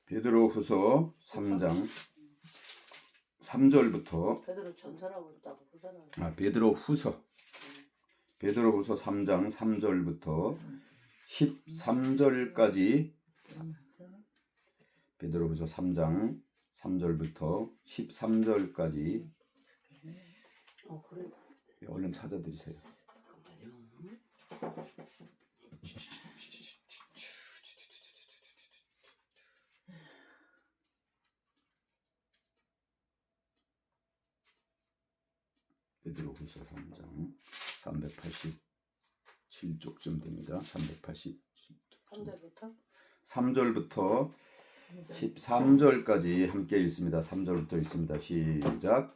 베드로후서 3장 3절부터 베드로 전서라고 했다고 후서라고. 베드로후서 3장 3절부터 13절까지 베드로후서 3장 3절부터 13절까지 그래. 얼른 찾아드리세요. 잠깐만요. 베드로후서 3장 387쪽쯤 됩니다. 387쪽. 3절부터 3절부터 13절까지 함께 읽습니다. 3절부터 읽습니다. 시작.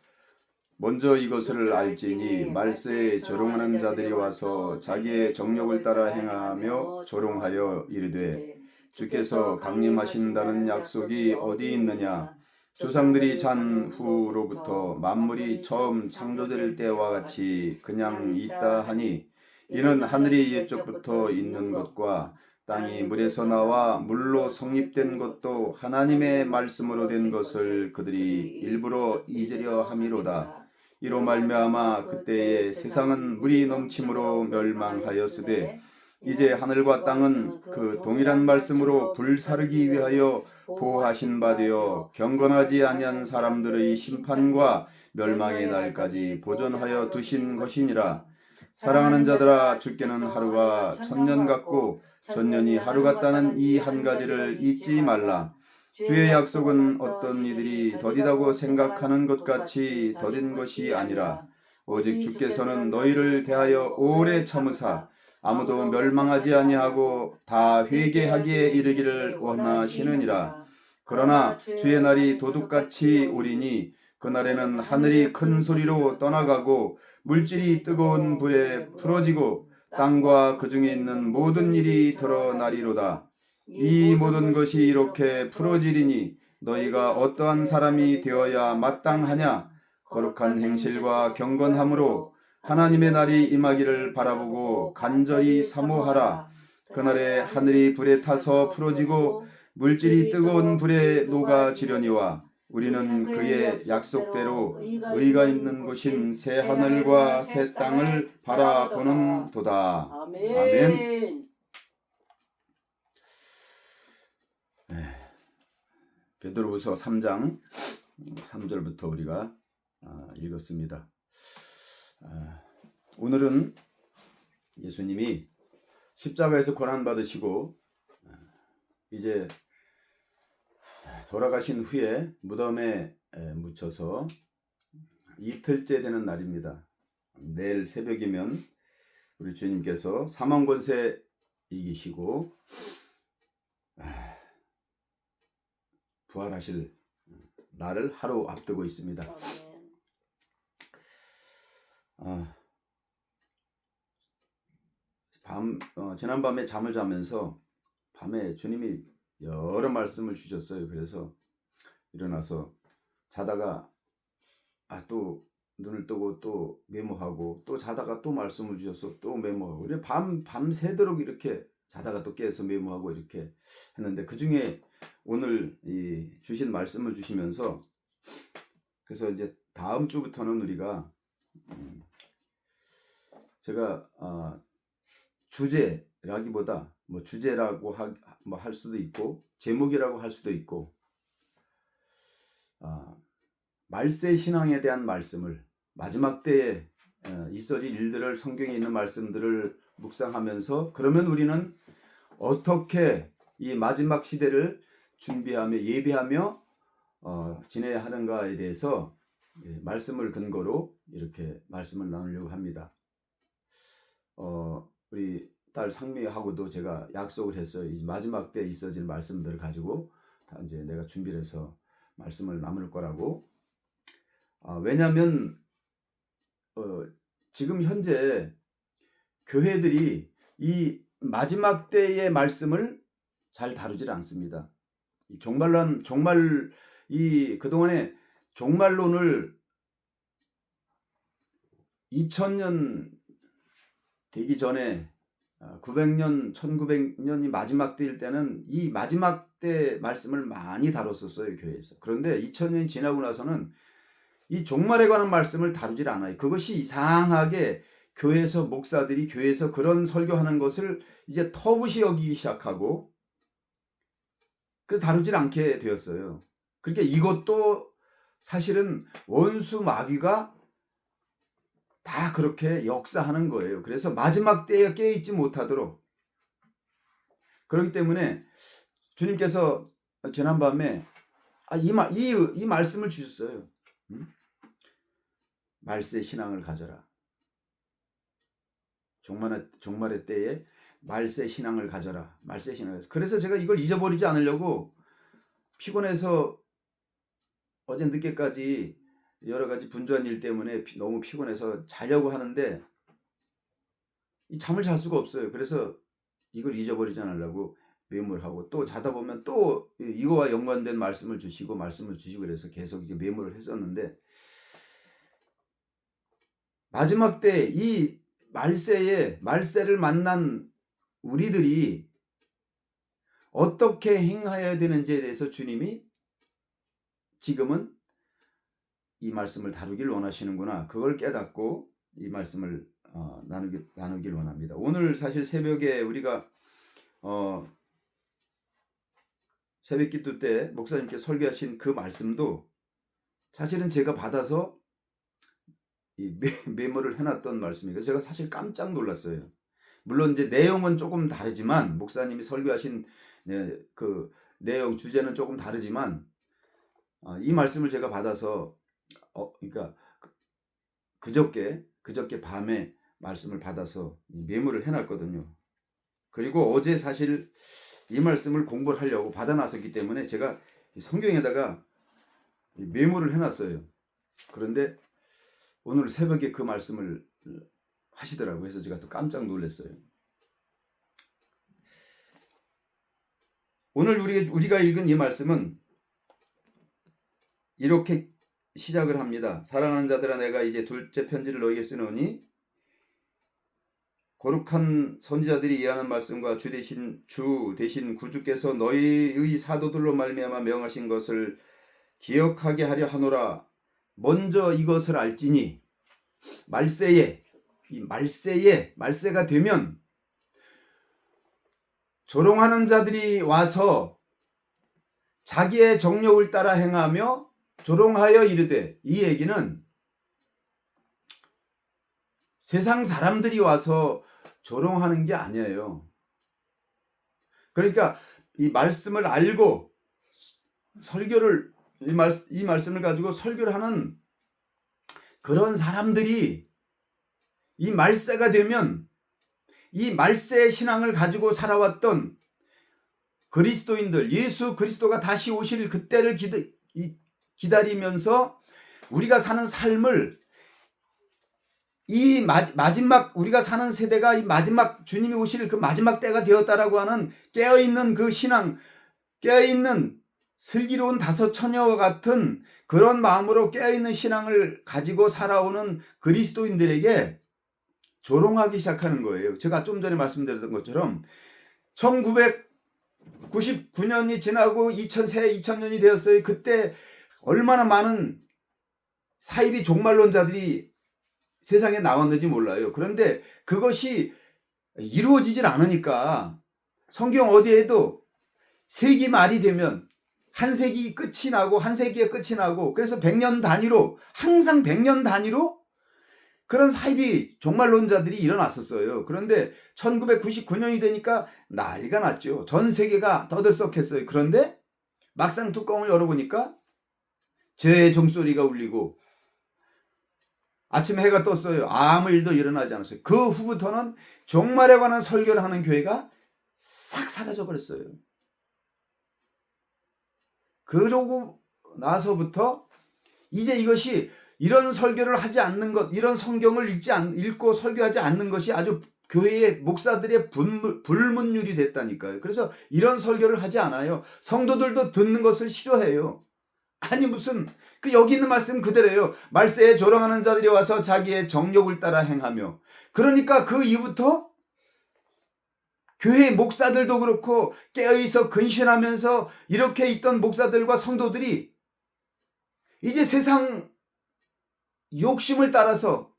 먼저 이것을 알지니 말세에 조롱하는 자들이 와서 자기의 정욕을 따라 행하며 조롱하여 이르되 주께서 강림하신다는 약속이 어디 있느냐. 조상들이 잔 후로부터 만물이 처음 창조될 때와 같이 그냥 있다 하니 이는 하늘이 옛적부터 있는 것과 땅이 물에서 나와 물로 성립된 것도 하나님의 말씀으로 된 것을 그들이 일부러 잊으려 함이로다. 이로 말미암아 그때에 세상은 물이 넘침으로 멸망하였으되 이제 하늘과 땅은 그 동일한 말씀으로 불사르기 위하여 보호하신 바 되어 경건하지 아니한 사람들의 심판과 멸망의 날까지 보존하여 두신 것이니라. 사랑하는 자들아, 주께는 하루가 천년 같고 천년이 하루 같다는 이 한 가지를 잊지 말라. 주의 약속은 어떤 이들이 더디다고 생각하는 것 같이 더딘 것이 아니라 오직 주께서는 너희를 대하여 오래 참으사 아무도 멸망하지 아니하고 다 회개하기에 이르기를 원하시느니라. 그러나 주의 날이 도둑같이 오리니 그날에는 하늘이 큰 소리로 떠나가고 물질이 뜨거운 불에 풀어지고 땅과 그 중에 있는 모든 일이 드러나리로다. 이 모든 것이 이렇게 풀어지리니 너희가 어떠한 사람이 되어야 마땅하냐. 거룩한 행실과 경건함으로 하나님의 날이 임하기를 바라보고 간절히 사모하라. 그날에 하늘이 불에 타서 풀어지고 물질이 뜨거운 불에 녹아지려니와 우리는 그의 약속대로 의가 있는 곳인 새 하늘과 새 땅을 바라보는 도다. 아멘. 베드로후서 3장 3절부터 우리가 읽었습니다. 오늘은 예수님이 십자가에서 고난받으시고 이제 돌아가신 후에 무덤에 묻혀서 이틀째 되는 날입니다. 내일 새벽이면 우리 주님께서 사망 권세 이기시고 부활하실 날을 하루 앞두고 있습니다. 지난밤에 잠을 자면서 밤에 주님이 여러 말씀을 주셨어요. 그래서 일어나서 자다가 또 눈을 뜨고 또 메모하고 또 자다가 또 말씀을 주셔서 또 메모하고 이렇게 밤새도록 이렇게 자다가 또 깨서 메모하고 이렇게 했는데 그 중에 오늘 이 주신 말씀을 주시면서 그래서 이제 다음 주부터는 우리가 제가 주제라기보다 뭐 주제라고 할 수도 있고 제목이라고 할 수도 있고 말세 신앙에 대한 말씀을 마지막 때에 있어질 일들을 성경에 있는 말씀들을 묵상하면서 그러면 우리는 어떻게 이 마지막 시대를 준비하며 예비하며 지내야 하는가에 대해서 말씀을 근거로 이렇게 말씀을 나누려고 합니다. 우리 딸 상미하고도 제가 약속을 했어요. 이 마지막 때 있어질 말씀들을 가지고 다 이제 내가 준비를 해서 말씀을 나눌 거라고. 왜냐하면 지금 현재 교회들이 이 마지막 때의 말씀을 잘 다루질 않습니다. 정말 이 그동안에 종말론을 2000년 되기 전에 900년, 1900년이 마지막 때일 때는 이 마지막 때 말씀을 많이 다뤘었어요, 교회에서. 그런데 2000년이 지나고 나서는 이 종말에 관한 말씀을 다루질 않아요. 그것이 이상하게 교회에서 목사들이 교회에서 그런 설교하는 것을 이제 터부시 여기기 시작하고 그래서 다루질 않게 되었어요. 그러니까 이것도 사실은 원수 마귀가 다 그렇게 역사하는 거예요. 그래서 마지막 때에 깨어있지 못하도록. 그렇기 때문에 주님께서 지난밤에 이 말씀을 주셨어요. 말세 신앙을 가져라. 종말의 때에 말세 신앙을 가져라. 말세 신앙을 가져라. 그래서 제가 이걸 잊어버리지 않으려고 피곤해서 어제 늦게까지 여러 가지 분주한 일 때문에 너무 피곤해서 자려고 하는데 이 잠을 잘 수가 없어요. 그래서 이걸 잊어버리지 않으려고 메모를 하고 또 자다 보면 또 이거와 연관된 말씀을 주시고 그래서 계속 이제 메모를 했었는데 마지막 때 이 말세를 만난 우리들이 어떻게 행하여야 되는지에 대해서 주님이 지금은 이 말씀을 다루길 원하시는구나. 그걸 깨닫고 이 말씀을 나누길 원합니다. 오늘 사실 새벽에 우리가 새벽 기도 때 목사님께 설교하신 그 말씀도 사실은 제가 받아서 이 메모를 해놨던 말씀이에요. 그래서 제가 사실 깜짝 놀랐어요. 물론 이제 내용은 조금 다르지만 목사님이 설교하신 그 내용 주제는 조금 다르지만 이 말씀을 제가 받아서 그러니까 그저께 밤에 말씀을 받아서 메모를 해놨거든요. 그리고 어제 사실 이 말씀을 공부를 하려고 받아놨었기 때문에 제가 성경에다가 메모를 해놨어요. 그런데 오늘 새벽에 그 말씀을 하시더라고요. 그래서 제가 또 깜짝 놀랐어요. 오늘 우리가 읽은 이 말씀은 이렇게 시작을 합니다. 사랑하는 자들아, 내가 이제 둘째 편지를 너에게 쓰노니 거룩한 선지자들이 이해하는 말씀과 주 대신 구주께서 너희의 사도들로 말미암아 명하신 것을 기억하게 하려 하노라. 먼저 이것을 알지니 말세가 되면 조롱하는 자들이 와서 자기의 정욕을 따라 행하며 조롱하여 이르되, 이 얘기는 세상 사람들이 와서 조롱하는 게 아니에요. 그러니까 이 말씀을 알고 이 말씀을 가지고 설교를 하는 그런 사람들이 이 말세가 되면 이 말세의 신앙을 가지고 살아왔던 그리스도인들, 예수 그리스도가 다시 오실 그때를 기다리면서 우리가 사는 삶을 이 마지막 우리가 사는 세대가 이 마지막 주님이 오실 그 마지막 때가 되었다라고 하는 깨어있는 그 신앙, 깨어있는 슬기로운 다섯 처녀와 같은 그런 마음으로 깨어있는 신앙을 가지고 살아오는 그리스도인들에게 조롱하기 시작하는 거예요. 제가 좀 전에 말씀드렸던 것처럼 1999년이 지나고 2000년이 되었어요. 그때 얼마나 많은 사이비 종말론자들이 세상에 나왔는지 몰라요. 그런데 그것이 이루어지질 않으니까 성경 어디에도 세기 말이 되면 한 세기 끝이 나고 한 세기의 끝이 나고 그래서 100년 단위로 항상 100년 단위로 그런 사이비 종말론자들이 일어났었어요. 그런데 1999년이 되니까 난리가 났죠. 전 세계가 떠들썩했어요. 그런데 막상 뚜껑을 열어보니까 죄의 종소리가 울리고 아침에 해가 떴어요. 아무 일도 일어나지 않았어요. 그 후부터는 종말에 관한 설교를 하는 교회가 싹 사라져버렸어요. 그러고 나서부터 이제 이것이 이런 설교를 하지 않는 것, 이런 성경을 읽고 설교하지 않는 것이 아주 교회의 목사들의 불문율이 됐다니까요. 그래서 이런 설교를 하지 않아요. 성도들도 듣는 것을 싫어해요. 아니 무슨 여기 있는 말씀 그대로예요. 말세에 조롱하는 자들이 와서 자기의 정욕을 따라 행하며. 그러니까 그 이후부터 교회 목사들도 그렇고 깨어있어 근신하면서 이렇게 있던 목사들과 성도들이 이제 세상 욕심을 따라서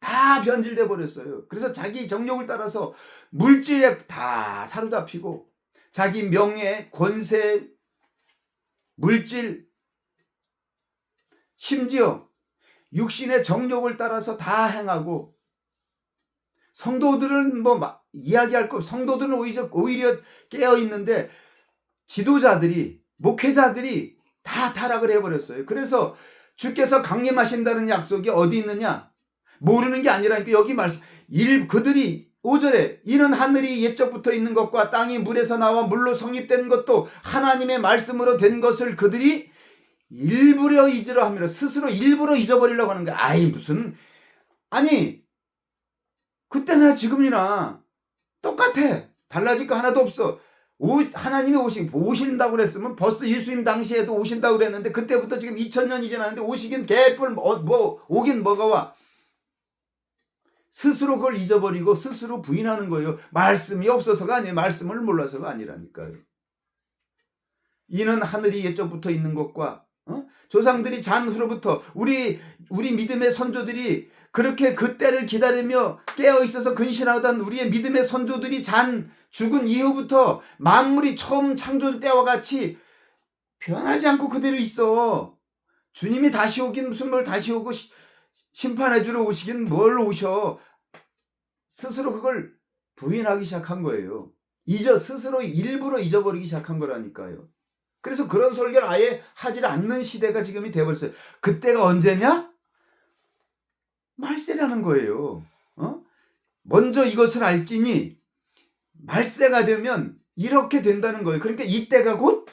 다 변질돼 버렸어요. 그래서 자기 정욕을 따라서 물질에 다 사로잡히고 자기 명예, 권세, 물질, 심지어 육신의 정욕을 따라서 다 행하고, 성도들은 뭐 이야기할 거, 성도들은 오히려 깨어 있는데 지도자들이, 목회자들이 다 타락을 해버렸어요. 그래서 주께서 강림하신다는 약속이 어디 있느냐? 모르는 게 아니라니까. 여기 말씀, 그들이 5절에 이는 하늘이 옛적부터 있는 것과 땅이 물에서 나와 물로 성립된 것도 하나님의 말씀으로 된 것을 그들이 일부러 잊으려 함이라. 스스로 일부러 잊어버리려고 하는 거야. 아니 그때나 지금이나 똑같아. 달라질 거 하나도 없어. 하나님이 오신다고 그랬으면 벌써 예수님 당시에도 오신다고 그랬는데, 그때부터 지금 2000년이 지났는데 오시긴 개뿔 오긴 뭐가 와. 스스로 그걸 잊어버리고 스스로 부인하는 거예요. 말씀이 없어서가 아니에요. 말씀을 몰라서가 아니라니까요. 이는 하늘이 옛적부터 있는 것과 조상들이 잔 후로부터 우리 믿음의 선조들이 그렇게 그 때를 기다리며 깨어 있어서 근신하던 우리의 믿음의 선조들이 죽은 이후부터 만물이 처음 창조될 때와 같이 변하지 않고 그대로 있어. 주님이 다시 오긴 무슨 뭘 다시 오고 심판해 주러 오시긴 뭘 오셔. 스스로 그걸 부인하기 시작한 거예요. 스스로 일부러 잊어버리기 시작한 거라니까요. 그래서 그런 설교를 아예 하지 않는 시대가 지금이 되어버렸어요. 그때가 언제냐? 말세라는 거예요. 먼저 이것을 알지니 말세가 되면 이렇게 된다는 거예요. 그러니까 이때가 곧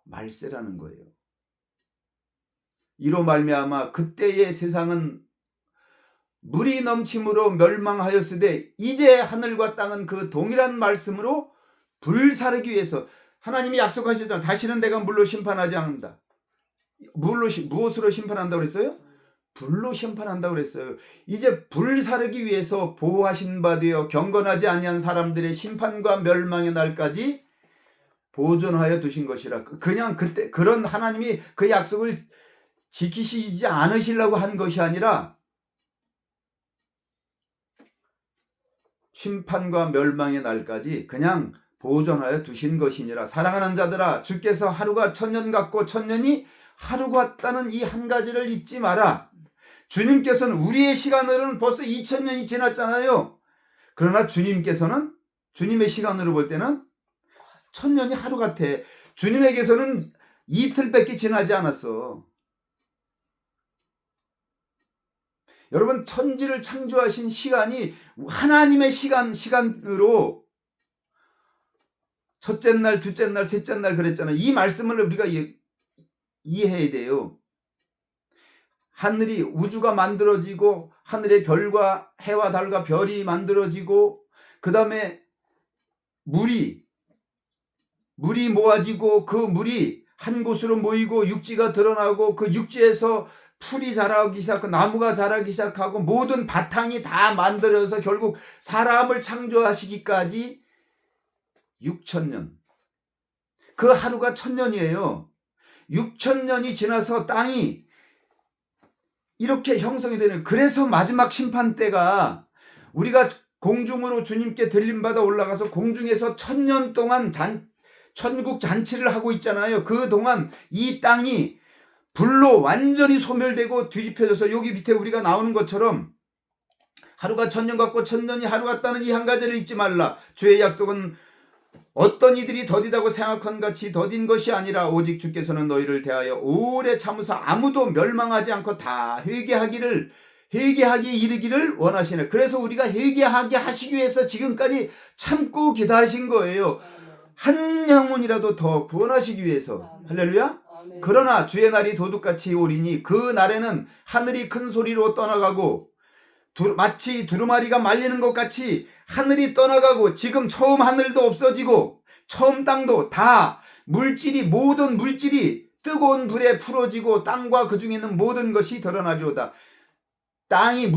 말세라는 거예요. 이로 말미암아 그때의 세상은 물이 넘침으로 멸망하였으되 이제 하늘과 땅은 그 동일한 말씀으로 불사르기 위해서, 하나님이 약속하셨잖아요. 다시는 내가 물로 심판하지 않는다. 무엇으로 심판한다고 그랬어요? 불로 심판한다고 그랬어요. 이제 불사르기 위해서 보호하신 바 되어 경건하지 아니한 사람들의 심판과 멸망의 날까지 보존하여 두신 것이라. 그냥 그때 그런 하나님이 그 약속을 지키시지 않으시려고 한 것이 아니라 심판과 멸망의 날까지 그냥 보존하여 두신 것이니라. 사랑하는 자들아, 주께서 하루가 1000년 같고 1000년이 하루 같다는 이 한 가지를 잊지 마라. 주님께서는 우리의 시간으로는 벌써 2000년이 지났잖아요. 그러나 주님께서는 주님의 시간으로 볼 때는 1000년이 하루 같아. 주님에게서는 이틀밖에 지나지 않았어. 여러분, 천지를 창조하신 시간이 하나님의 시간으로 첫째 날, 둘째 날, 셋째 날 그랬잖아요. 이 말씀을 우리가 이해해야 돼요. 하늘이, 우주가 만들어지고 하늘의 별과 해와 달과 별이 만들어지고, 그 다음에 물이 모아지고 그 물이 한 곳으로 모이고 육지가 드러나고 그 육지에서 풀이 자라기 시작하고 나무가 자라기 시작하고 모든 바탕이 다 만들어져서 결국 사람을 창조하시기까지 6000년. 그 하루가 1000년이에요. 6000년이 지나서 땅이 이렇게 형성이 되는, 그래서 마지막 심판 때가 우리가 공중으로 주님께 들림받아 올라가서 공중에서 1000년 동안 천국 잔치를 하고 있잖아요. 그동안 이 땅이 불로 완전히 소멸되고 뒤집혀져서 여기 밑에 우리가 나오는 것처럼 하루가 1000년 같고 1000년이 하루 같다는 이 한 가지를 잊지 말라. 주의 약속은 어떤 이들이 더디다고 생각한 같이 더딘 것이 아니라 오직 주께서는 너희를 대하여 오래 참으사 아무도 멸망하지 않고 다 회개하기 이르기를 원하시네. 그래서 우리가 회개하게 하시기 위해서 지금까지 참고 기다리신 거예요. 한 영혼이라도 더 구원하시기 위해서. 할렐루야. 그러나 주의 날이 도둑같이 오리니 그 날에는 하늘이 큰 소리로 떠나가고 마치 두루마리가 말리는 것 같이 하늘이 떠나가고, 지금 처음 하늘도 없어지고 처음 땅도 다 모든 물질이 뜨거운 불에 풀어지고 땅과 그 중에 있는 모든 것이 드러나리로다. 땅이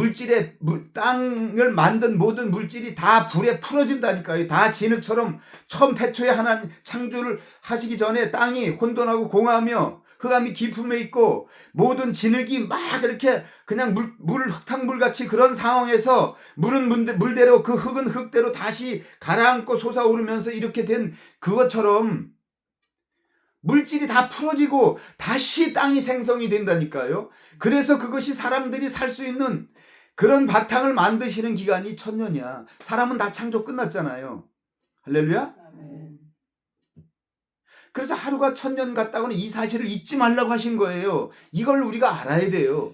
땅을 만든 모든 물질이 다 불에 풀어진다니까요. 다 진흙처럼 처음 태초에 하나님 창조를 하시기 전에 땅이 혼돈하고 공하며 흑암이 깊음에 있고 모든 진흙이 막 이렇게 그냥 흙탕물 같이 그런 상황에서 물은 물대로 그 흙은 흙대로 다시 가라앉고 솟아오르면서 이렇게 된 그것처럼 물질이 다 풀어지고 다시 땅이 생성이 된다니까요. 그래서 그것이 사람들이 살 수 있는 그런 바탕을 만드시는 기간이 1000년이야. 사람은 다 창조 끝났잖아요. 할렐루야. 아멘. 그래서 하루가 1000년 같다고는 이 사실을 잊지 말라고 하신 거예요. 이걸 우리가 알아야 돼요.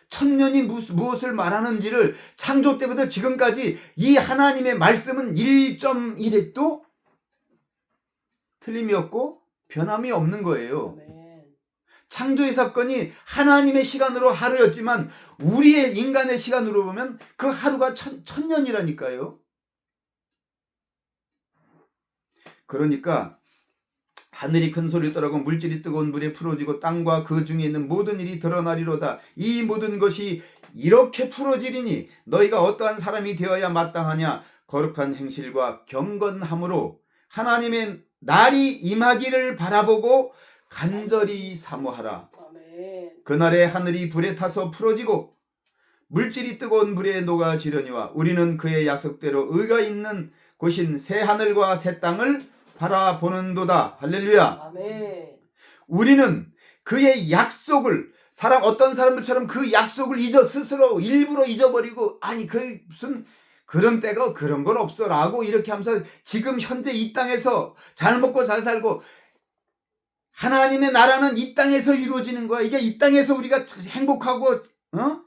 1000년이 무엇을 말하는지를 창조 때부터 지금까지 이 하나님의 말씀은 1.1획도 틀림이 없고 변함이 없는 거예요. 아멘. 창조의 사건이 하나님의 시간으로 하루였지만 우리의 인간의 시간으로 보면 그 하루가 1000년이라니까요. 그러니까 하늘이 큰 소리 떨어고 물질이 뜨거운 물에 풀어지고 땅과 그 중에 있는 모든 일이 드러나리로다. 이 모든 것이 이렇게 풀어지리니 너희가 어떠한 사람이 되어야 마땅하냐. 거룩한 행실과 경건함으로 하나님의 날이 임하기를 바라보고 간절히 사모하라. 아멘. 그날에 하늘이 불에 타서 풀어지고 물질이 뜨거운 물에 녹아지려니와 우리는 그의 약속대로 의가 있는 곳인 새 하늘과 새 땅을 바라보는도다. 할렐루야. 아멘. 우리는 그의 약속을 어떤 사람들처럼 그 약속을 스스로 일부러 잊어버리고 아니 그 무슨 그런 때가 그런 건 없어라고 이렇게 하면서 지금 현재 이 땅에서 잘 먹고 잘 살고 하나님의 나라는 이 땅에서 이루어지는 거야. 이게 이 땅에서 우리가 행복하고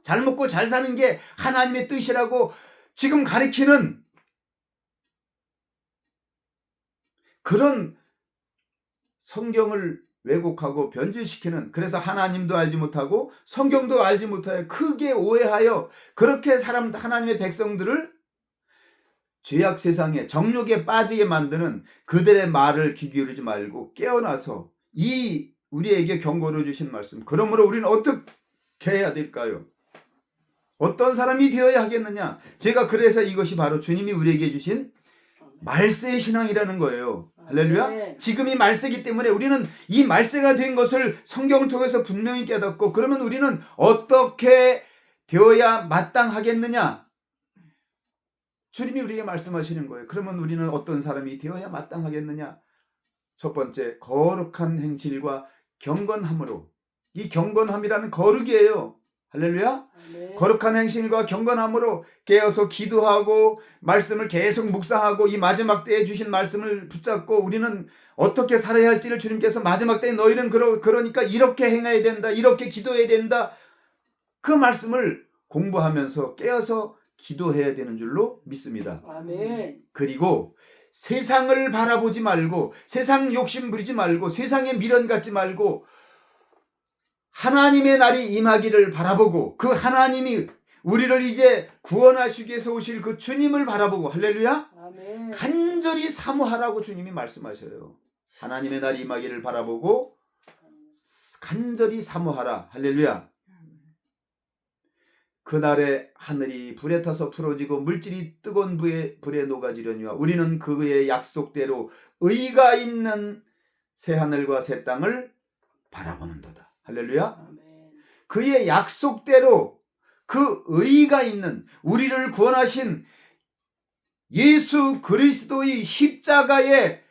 잘 먹고 잘 사는 게 하나님의 뜻이라고 지금 가리키는 그런 성경을 왜곡하고 변질시키는, 그래서 하나님도 알지 못하고 성경도 알지 못하여 크게 오해하여 그렇게 하나님의 백성들을 죄악 세상에 정욕에 빠지게 만드는 그들의 말을 귀 기울이지 말고 깨어나서 이 우리에게 경고를 주신 말씀, 그러므로 우리는 어떻게 해야 될까요? 어떤 사람이 되어야 하겠느냐? 제가 그래서 이것이 바로 주님이 우리에게 주신 말세의 신앙이라는 거예요. 할렐루야. 아멘. 지금이 말세기 때문에 우리는 이 말세가 된 것을 성경을 통해서 분명히 깨닫고, 그러면 우리는 어떻게 되어야 마땅하겠느냐? 주님이 우리에게 말씀하시는 거예요. 그러면 우리는 어떤 사람이 되어야 마땅하겠느냐? 첫 번째, 거룩한 행실과 경건함으로. 이 경건함이라는 거룩이에요. 할렐루야. 아멘. 거룩한 행실과 경건함으로 깨어서 기도하고 말씀을 계속 묵상하고 이 마지막 때에 주신 말씀을 붙잡고 우리는 어떻게 살아야 할지를 주님께서 마지막 때에 너희는 그러니까 이렇게 행해야 된다, 이렇게 기도해야 된다, 그 말씀을 공부하면서 깨어서 기도해야 되는 줄로 믿습니다. 아멘. 그리고 세상을 바라보지 말고 세상 욕심 부리지 말고 세상에 미련 갖지 말고 하나님의 날이 임하기를 바라보고 그 하나님이 우리를 이제 구원하시기 위해서 오실 그 주님을 바라보고, 할렐루야, 아멘. 간절히 사모하라고 주님이 말씀하셔요. 하나님의 날이 임하기를 바라보고 간절히 사모하라. 할렐루야. 그날에 하늘이 불에 타서 풀어지고 물질이 뜨거운 불에 녹아지려니와 우리는 그의 약속대로 의가 있는 새 하늘과 새 땅을 바라보는도다. 할렐루야. 아멘. 그의 약속대로 그 의가 있는, 우리를 구원하신 예수 그리스도의 십자가에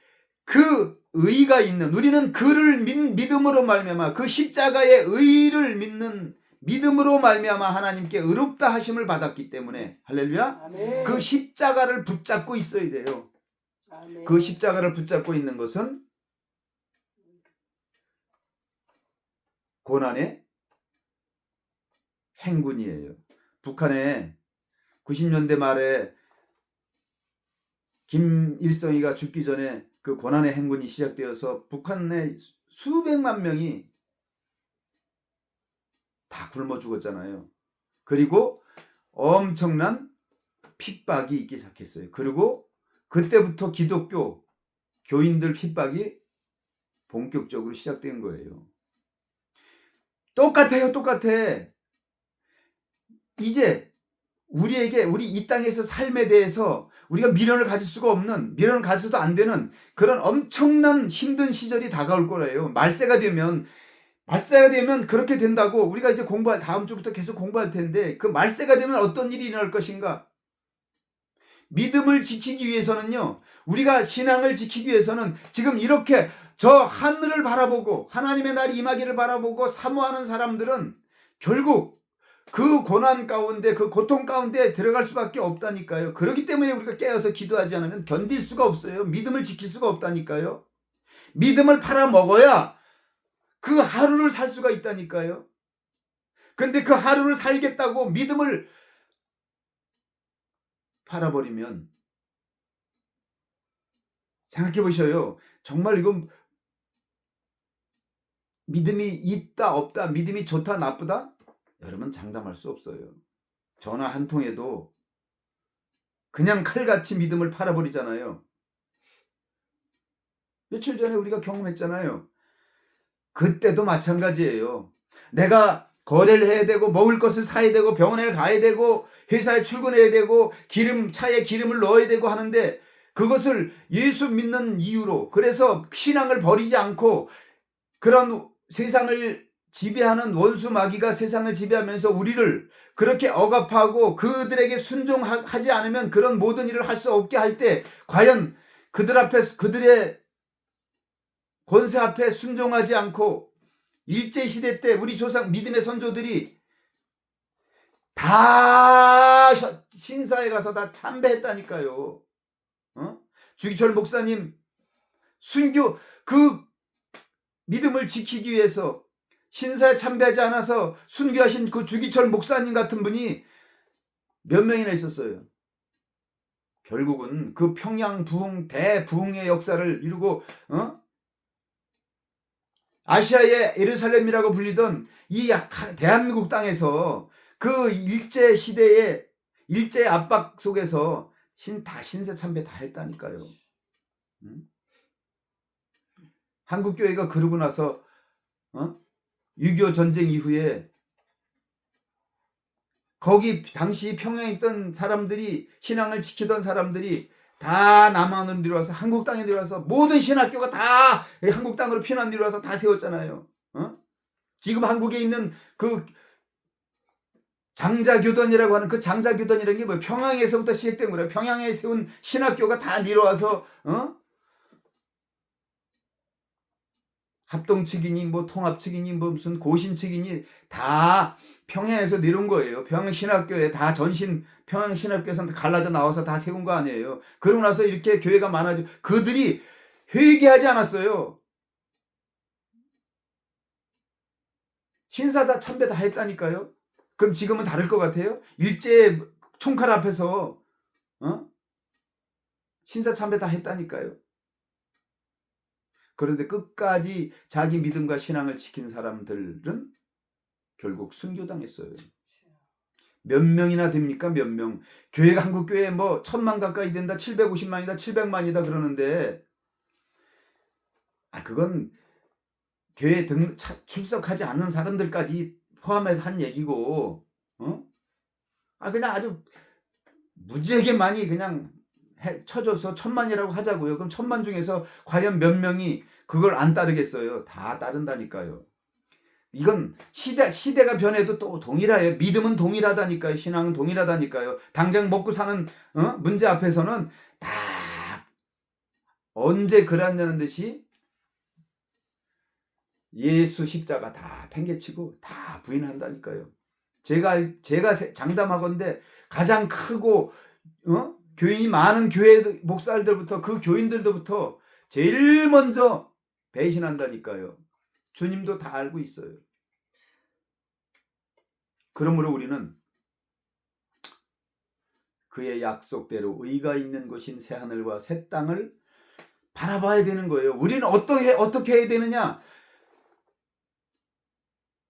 그 의가 있는, 우리는 그를 믿음으로 말미암아 그 십자가의 의를 믿는 믿음으로 말미암아 하나님께 의롭다 하심을 받았기 때문에, 할렐루야, 아멘. 그 십자가를 붙잡고 있어야 돼요. 아멘. 그 십자가를 붙잡고 있는 것은 고난의 행군이에요. 북한에 90년대 말에 김일성이가 죽기 전에 그 고난의 행군이 시작되어서 북한의 수백만 명이 다 굶어 죽었잖아요. 그리고 엄청난 핍박이 있기 시작했어요. 그리고 그때부터 기독교 교인들 핍박이 본격적으로 시작된 거예요. 똑같아요. 똑같아. 이제 우리 이 땅에서 삶에 대해서 우리가 미련을 가질 수가 없는, 미련을 가져도 안 되는 그런 엄청난 힘든 시절이 다가올 거예요. 말세가 되면 그렇게 된다고. 우리가 이제 다음 주부터 계속 공부할 텐데, 그 말세가 되면 어떤 일이 일어날 것인가? 믿음을 지키기 위해서는요, 우리가 신앙을 지키기 위해서는 지금 이렇게 저 하늘을 바라보고 하나님의 날이 임하기를 바라보고 사모하는 사람들은 결국 그 고난 가운데, 그 고통 가운데 들어갈 수밖에 없다니까요. 그렇기 때문에 우리가 깨어서 기도하지 않으면 견딜 수가 없어요. 믿음을 지킬 수가 없다니까요. 믿음을 팔아먹어야 그 하루를 살 수가 있다니까요. 근데 그 하루를 살겠다고 믿음을 팔아버리면, 생각해 보셔요. 정말 이건 믿음이 있다 없다, 믿음이 좋다 나쁘다? 여러분 장담할 수 없어요. 전화 한 통에도 그냥 칼같이 믿음을 팔아버리잖아요. 며칠 전에 우리가 경험했잖아요. 그때도 마찬가지예요. 내가 거래를 해야 되고, 먹을 것을 사야 되고, 병원에 가야 되고, 회사에 출근해야 되고, 차에 기름을 넣어야 되고 하는데, 그것을 예수 믿는 이유로, 그래서 신앙을 버리지 않고 그런 세상을 지배하는 원수 마귀가 세상을 지배하면서 우리를 그렇게 억압하고 그들에게 순종하지 않으면 그런 모든 일을 할 수 없게 할 때, 과연 그들의 권세 앞에 순종하지 않고 일제시대 때 우리 조상 믿음의 선조들이 다 신사에 가서 다 참배했다니까요. 주기철 목사님 순교, 그 믿음을 지키기 위해서 신사에 참배하지 않아서 순교하신 그 주기철 목사님 같은 분이 몇 명이나 있었어요. 결국은 그 평양 부흥, 대부흥의 역사를 이루고 아시아의 예루살렘이라고 불리던 이 대한민국 땅에서 그 일제 시대의 일제 압박 속에서 신세 참배 다 했다니까요. 한국 교회가 그러고 나서 6.25 전쟁 이후에 거기 당시 평양에 있던 사람들이, 신앙을 지키던 사람들이 다 남한으로 내려와서 한국 땅에 내려와서 모든 신학교가 다 한국 땅으로 피난 내려와서 다 세웠잖아요. 지금 한국에 있는 그 장자교단이라고 하는 그 장자교단이라는 게 뭐예요? 평양에서부터 시작된 거예요. 평양에 세운 신학교가 다 내려와서 합동 측이니 뭐 통합 측이니 뭐 무슨 고신 측이니 다 평양에서 내려온 거예요. 평양 신학교에 다 평양 신학교에서 갈라져 나와서 다 세운 거 아니에요. 그러고 나서 이렇게 교회가 많아지고, 그들이 회개하지 않았어요. 신사 다 참배 다 했다니까요. 그럼 지금은 다를 것 같아요? 일제 총칼 앞에서 신사 참배 다 했다니까요. 그런데 끝까지 자기 믿음과 신앙을 지킨 사람들은 결국 순교당했어요. 몇 명이나 됩니까? 몇 명. 교회가, 한국 교회 뭐 1000만 가까이 된다, 750만이다, 700만이다 그러는데, 그건 교회 출석하지 않는 사람들까지 포함해서 한 얘기고, 그냥 아주 무지하게 많이 그냥 쳐줘서 1000만이라고 하자고요. 그럼 1000만 중에서 과연 몇 명이 그걸 안 따르겠어요? 다 따른다니까요. 이건 시대가 변해도 또 동일해요. 믿음은 동일하다니까요. 신앙은 동일하다니까요. 당장 먹고 사는 문제 앞에서는 다 언제 그랬냐는 듯이 예수 십자가 다 팽개치고 다 부인한다니까요. 제가 장담하건대 가장 크고 교인이 많은 교회 목사들부터, 그 교인들부터 제일 먼저 배신한다니까요. 주님도 다 알고 있어요. 그러므로 우리는 그의 약속대로 의가 있는 곳인 새 하늘과 새 땅을 바라봐야 되는 거예요. 우리는 어떻게 해야 되느냐?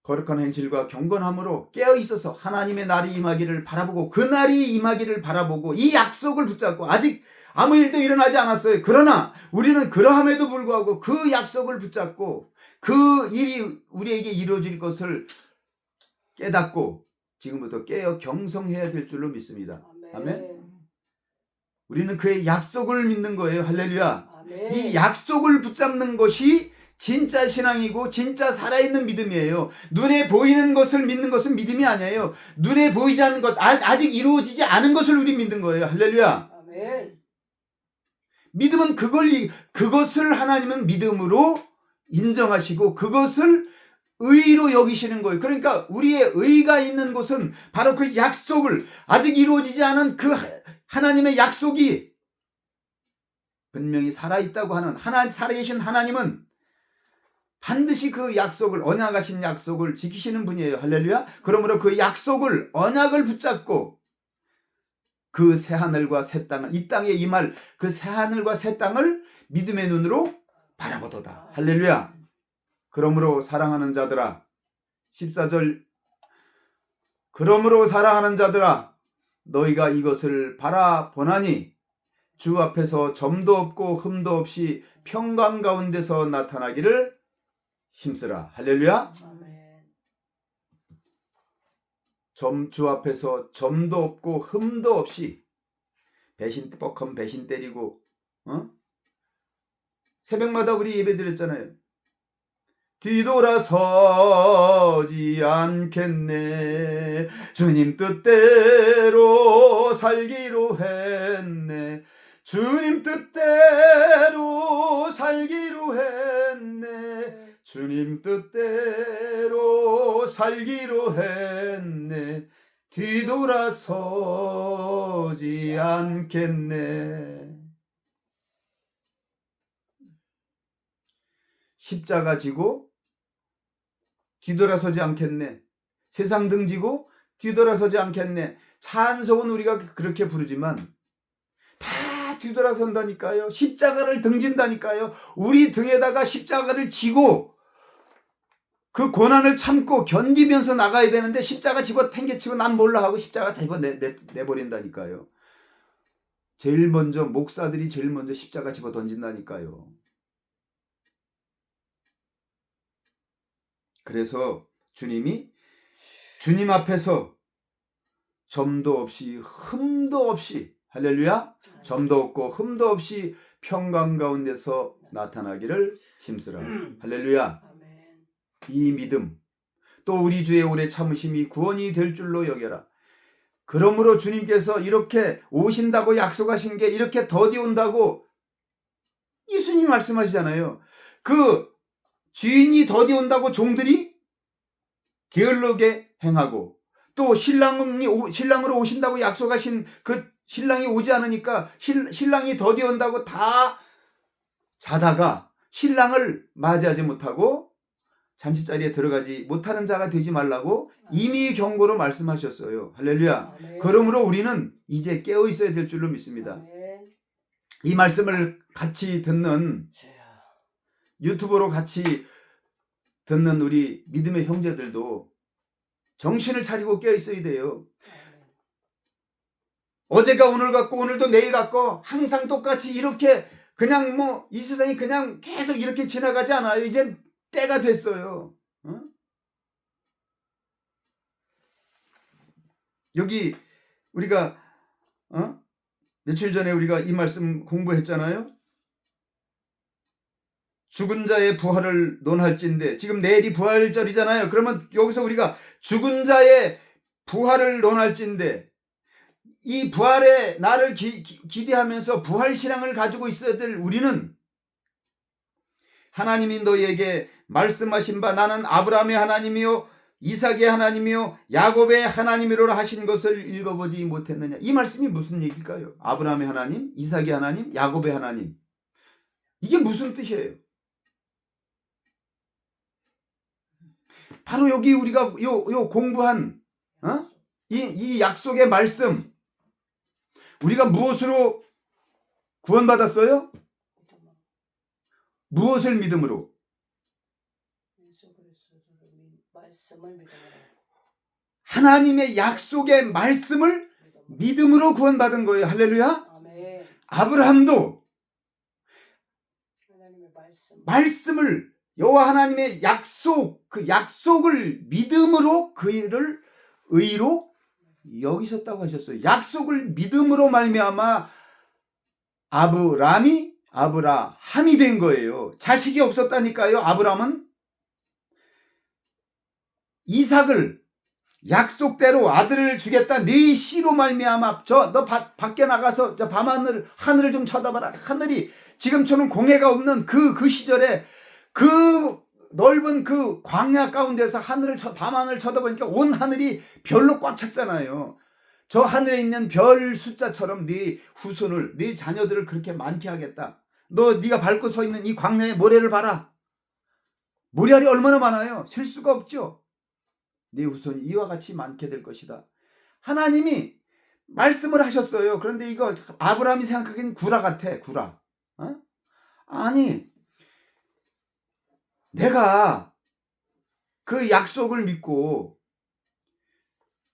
거룩한 행실과 경건함으로 깨어있어서 하나님의 날이 임하기를 바라보고, 그 날이 임하기를 바라보고, 이 약속을 붙잡고, 아직 아무 일도 일어나지 않았어요. 그러나 우리는 그러함에도 불구하고 그 약속을 붙잡고 그 일이 우리에게 이루어질 것을 깨닫고 지금부터 깨어 경성해야 될 줄로 믿습니다. 아멘. 아멘. 우리는 그의 약속을 믿는 거예요. 할렐루야. 아멘. 이 약속을 붙잡는 것이 진짜 신앙이고 진짜 살아있는 믿음이에요. 눈에 보이는 것을 믿는 것은 믿음이 아니에요. 눈에 보이지 않는 것, 아직 이루어지지 않은 것을 우리 믿는 거예요. 할렐루야. 아멘. 믿음은 그것을 하나님은 믿음으로 인정하시고 그것을 의로 여기시는 거예요. 그러니까 우리의 의가 있는 곳은 바로 그 약속을, 아직 이루어지지 않은 그 하나님의 약속이 분명히 살아있다고 하는 살아계신 하나님은 반드시 그 약속을, 언약하신 약속을 지키시는 분이에요. 할렐루야. 그러므로 그 약속을, 언약을 붙잡고 그 새하늘과 새 땅을, 이 땅에 임할 그 새하늘과 새 땅을 믿음의 눈으로 바라보도다. 할렐루야. 그러므로 사랑하는 자들아, 14절, 그러므로 사랑하는 자들아, 너희가 이것을 바라보나니 주 앞에서 점도 없고 흠도 없이 평강 가운데서 나타나기를 힘쓰라. 할렐루야. 아멘. 주 앞에서 점도 없고 흠도 없이, 뻑한 배신 때리고, 새벽마다 우리 예배 드렸잖아요. 뒤돌아서지 않겠네. 주님 뜻대로 살기로 했네. 주님 뜻대로 살기로 했네. 주님 뜻대로 살기로 했네. 뒤돌아서지 않겠네. 십자가 지고 뒤돌아서지 않겠네. 세상 등지고 뒤돌아서지 않겠네. 찬송은 우리가 그렇게 부르지만 다 뒤돌아선다니까요. 십자가를 등진다니까요. 우리 등에다가 십자가를 지고 그 고난을 참고 견디면서 나가야 되는데 십자가 집어 팽개치고 난 몰라 하고 십자가 다 집어 내버린다니까요. 목사들이 제일 먼저 십자가 집어 던진다니까요. 그래서 주님이 주님 앞에서 점도 없이 흠도 없이, 할렐루야, 점도 없고 흠도 없이 평강 가운데서 나타나기를 힘쓰라. 할렐루야. 아멘. 이 믿음, 또 우리 주의 오래 참으심이 구원이 될 줄로 여겨라. 그러므로 주님께서 이렇게 오신다고 약속하신 게 이렇게 더디 온다고 예수님 말씀하시잖아요. 그 주인이 더디 온다고 종들이 게을르게 행하고, 또 신랑으로 오신다고 약속하신 그 신랑이 오지 않으니까 신랑이 더디 온다고 다 자다가 신랑을 맞이하지 못하고 잔치자리에 들어가지 못하는 자가 되지 말라고 이미 경고로 말씀하셨어요. 할렐루야. 아멘. 그러므로 우리는 이제 깨어 있어야 될 줄로 믿습니다. 아멘. 이 말씀을 같이 듣는, 유튜브로 같이 듣는 우리 믿음의 형제들도 정신을 차리고 깨어 있어야 돼요. 어제가 오늘 같고 오늘도 내일 같고 항상 똑같이 이렇게 그냥 이 세상이 그냥 계속 이렇게 지나가지 않아요. 이제 때가 됐어요. 여기 우리가 며칠 전에 우리가 이 말씀 공부했잖아요. 죽은 자의 부활을 논할진대. 지금 내일이 부활절이잖아요. 그러면 여기서 우리가 죽은 자의 부활을 논할진대, 이 부활의 날을 기대하면서 부활신앙을 가지고 있어야 될 우리는, 하나님이 너희에게 말씀하신 바 나는 아브라함의 하나님이요 이삭의 하나님이요 야곱의 하나님이로라 하신 것을 읽어보지 못했느냐. 이 말씀이 무슨 얘기일까요? 아브라함의 하나님, 이삭의 하나님, 야곱의 하나님. 이게 무슨 뜻이에요? 바로 여기 우리가 요 공부한 이 약속의 말씀, 우리가 무엇으로 구원받았어요? 무엇을 믿음으로? 하나님의 약속의 말씀을 믿음으로 구원받은 거예요. 할렐루야. 아멘. 아브라함도 하나님의 말씀을, 여호와 하나님의 약속, 그 약속을 믿음으로 그를 의로 여기셨다고 하셨어요. 약속을 믿음으로 말미암아 아브라함이 된 거예요. 자식이 없었다니까요. 아브라함은 이삭을 약속대로 아들을 주겠다. 네 씨로 말미암아 너 밖에 나가서 저 하늘을 좀 쳐다봐라. 하늘이 지금처럼 공해가 없는 그 시절에 그 넓은 그 광야 가운데서 밤하늘을 쳐다보니까 온 하늘이 별로 꽉 찼잖아요. 저 하늘에 있는 별 숫자처럼 네 후손을, 네 자녀들을 그렇게 많게 하겠다. 네가 밟고 서 있는 이 광야의 모래를 봐라. 모래알이 얼마나 많아요. 셀 수가 없죠. 네 후손이 이와 같이 많게 될 것이다. 하나님이 말씀을 하셨어요. 그런데 이거 아브라함이 생각하기엔 구라 같아. 구라. 아니 내가 그 약속을 믿고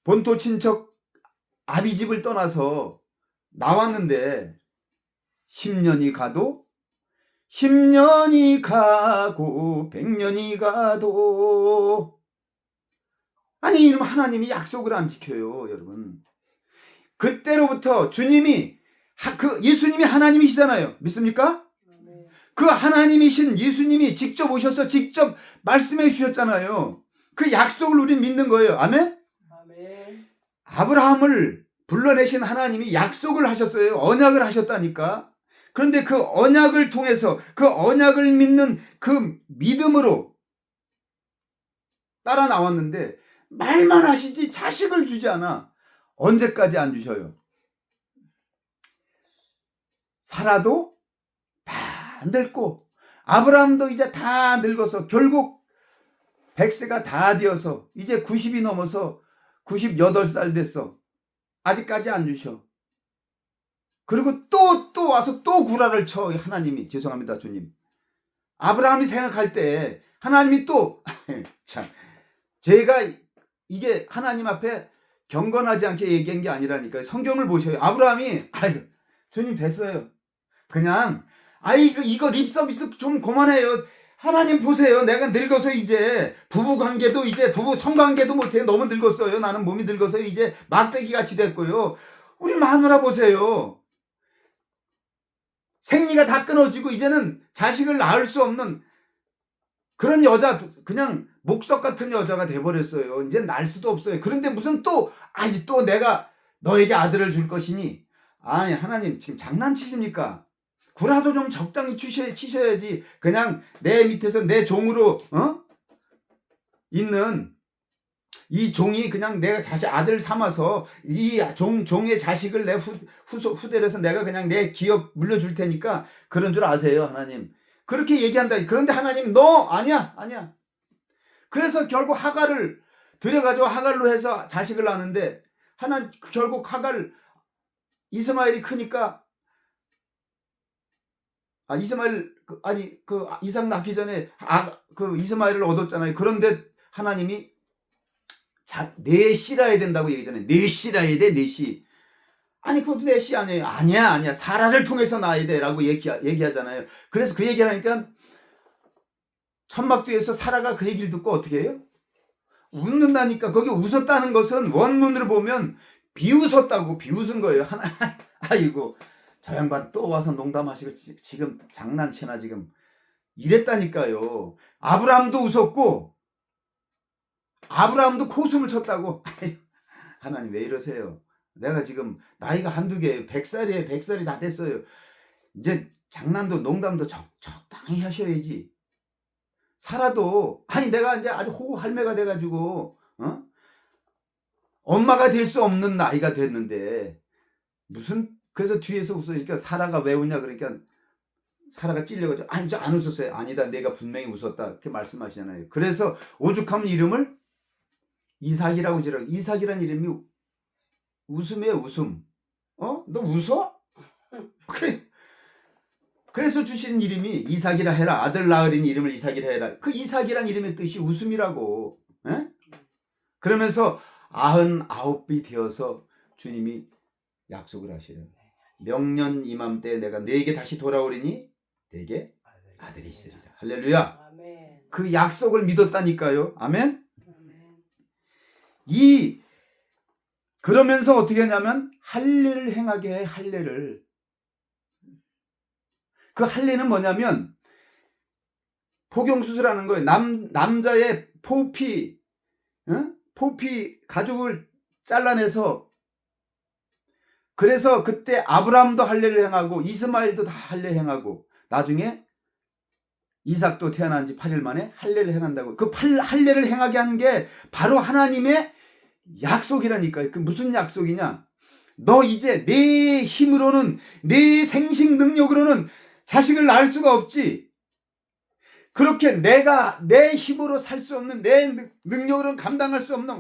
본토 친척 아비집을 떠나서 나왔는데 10년이 가도 10년이 가고 100년이 가도 아니 이놈 하나님이 약속을 안 지켜요. 여러분 그때로부터 예수님이 하나님이시잖아요. 믿습니까? 그 하나님이신 예수님이 직접 오셔서 직접 말씀해 주셨잖아요. 그 약속을 우린 믿는 거예요. 아멘? 아멘. 아브라함을 불러내신 하나님이 약속을 하셨어요. 언약을 하셨다니까. 그런데 그 언약을 통해서 그 언약을 믿는 그 믿음으로 따라 나왔는데 말만 하시지 자식을 주지 않아. 언제까지 안 주셔요? 사라도 다 늙고 아브라함도 이제 다 늙어서 결국 100세가 다 되어서 이제 90이 넘어서 98살 됐어. 아직까지 안 주셔. 그리고 또 와서 또 구라를 쳐. 하나님이. 죄송합니다 주님. 아브라함이 생각할 때 하나님이 또 참 제가 이게 하나님 앞에 경건하지 않게 얘기한 게 아니라니까요. 성경을 보셔요. 아브라함이 주님 됐어요. 그냥 이거 립서비스 좀 그만해요. 하나님 보세요. 내가 늙어서 이제 부부관계도 이제 부부 성관계도 못해요. 너무 늙었어요. 나는 몸이 늙어서 이제 막대기같이 됐고요. 우리 마누라 보세요. 생리가 다 끊어지고 이제는 자식을 낳을 수 없는 그런 여자, 그냥 목석 같은 여자가 돼버렸어요. 이제 날 수도 없어요. 그런데 무슨 또 내가 너에게 아들을 줄 것이니 아니 하나님 지금 장난치십니까? 구라도 좀 적당히 치셔야지. 그냥 내 밑에서 내 종으로 있는 이 종이 그냥 내가 아들 삼아서 이 종의 자식을 내 후대로 해서 내가 그냥 내 기업 물려줄 테니까 그런 줄 아세요 하나님. 그렇게 얘기한다. 그런데 하나님 너 아니야. 그래서 결국 하갈을 들여가지고 하갈로 해서 자식을 낳는데 결국 이스마엘이 크니까 이삭 낳기 전에 이스마엘을 얻었잖아요. 그런데 하나님이 내 씨라야 된다고 얘기잖아요. 내 씨라야 돼, 내 씨. 아니 그것도 내 씨 아니에요. 아니야. 사라를 통해서 낳아야 돼라고 얘기하잖아요. 그래서 그 얘기를 하니까 천막뒤에서 사라가 그 얘기를 듣고 어떻게 해요? 웃는다니까. 거기 웃었다는 것은 원문으로 보면 비웃은 거예요. 아이고 저 양반 또 와서 농담하시고 지금 장난치나 지금 이랬다니까요. 아브라함도 웃었고 아브라함도 코웃음을 쳤다고. 하나님 왜 이러세요? 내가 지금 나이가 한두 개예요. 100살이 다 됐어요. 이제 장난도 농담도 적당히 하셔야지. 살아도 내가 이제 아주 할매가 돼가지고 엄마가 될 수 없는 나이가 됐는데 그래서 뒤에서 웃으니까 사라가 왜 웃냐 그러니까 사라가 찔려가지고 저 안 웃었어요. 아니다 내가 분명히 웃었다 그렇게 말씀하시잖아요. 그래서 오죽하면 이름을 이삭이라고 지어요. 이삭이란 이름이 웃음이에요. 웃음. 너 웃어? 그래서 주신 이름이 이삭이라 해라. 아들 낳으리니 이름을 이삭이라 해라. 그 이삭이란 이름의 뜻이 웃음이라고. 에? 그러면서 99이 되어서 주님이 약속을 하셔요. 명년 이맘때 내가 너에게 다시 돌아오리니 너에게 아들이 있으리라. 할렐루야. 아멘. 그 약속을 믿었다니까요. 아멘. 이 그러면서 어떻게 하냐면 할례를 행하게 해. 할례를. 그 할례는 뭐냐면 포경수술하는 거예요. 남자의 포피, 포피 가죽을 잘라내서, 그래서 그때 아브라함도 할례를 행하고 이스마엘도 다 할례 행하고 나중에 이삭도 태어난 지 8일 만에 할례를 행한다고. 그 할례를 행하게 한 게 바로 하나님의 약속이라니까요. 그 무슨 약속이냐? 너 이제 내 힘으로는, 내 생식 능력으로는 자식을 낳을 수가 없지. 그렇게 내가 내 힘으로 살 수 없는, 내 능력으로는 감당할 수 없는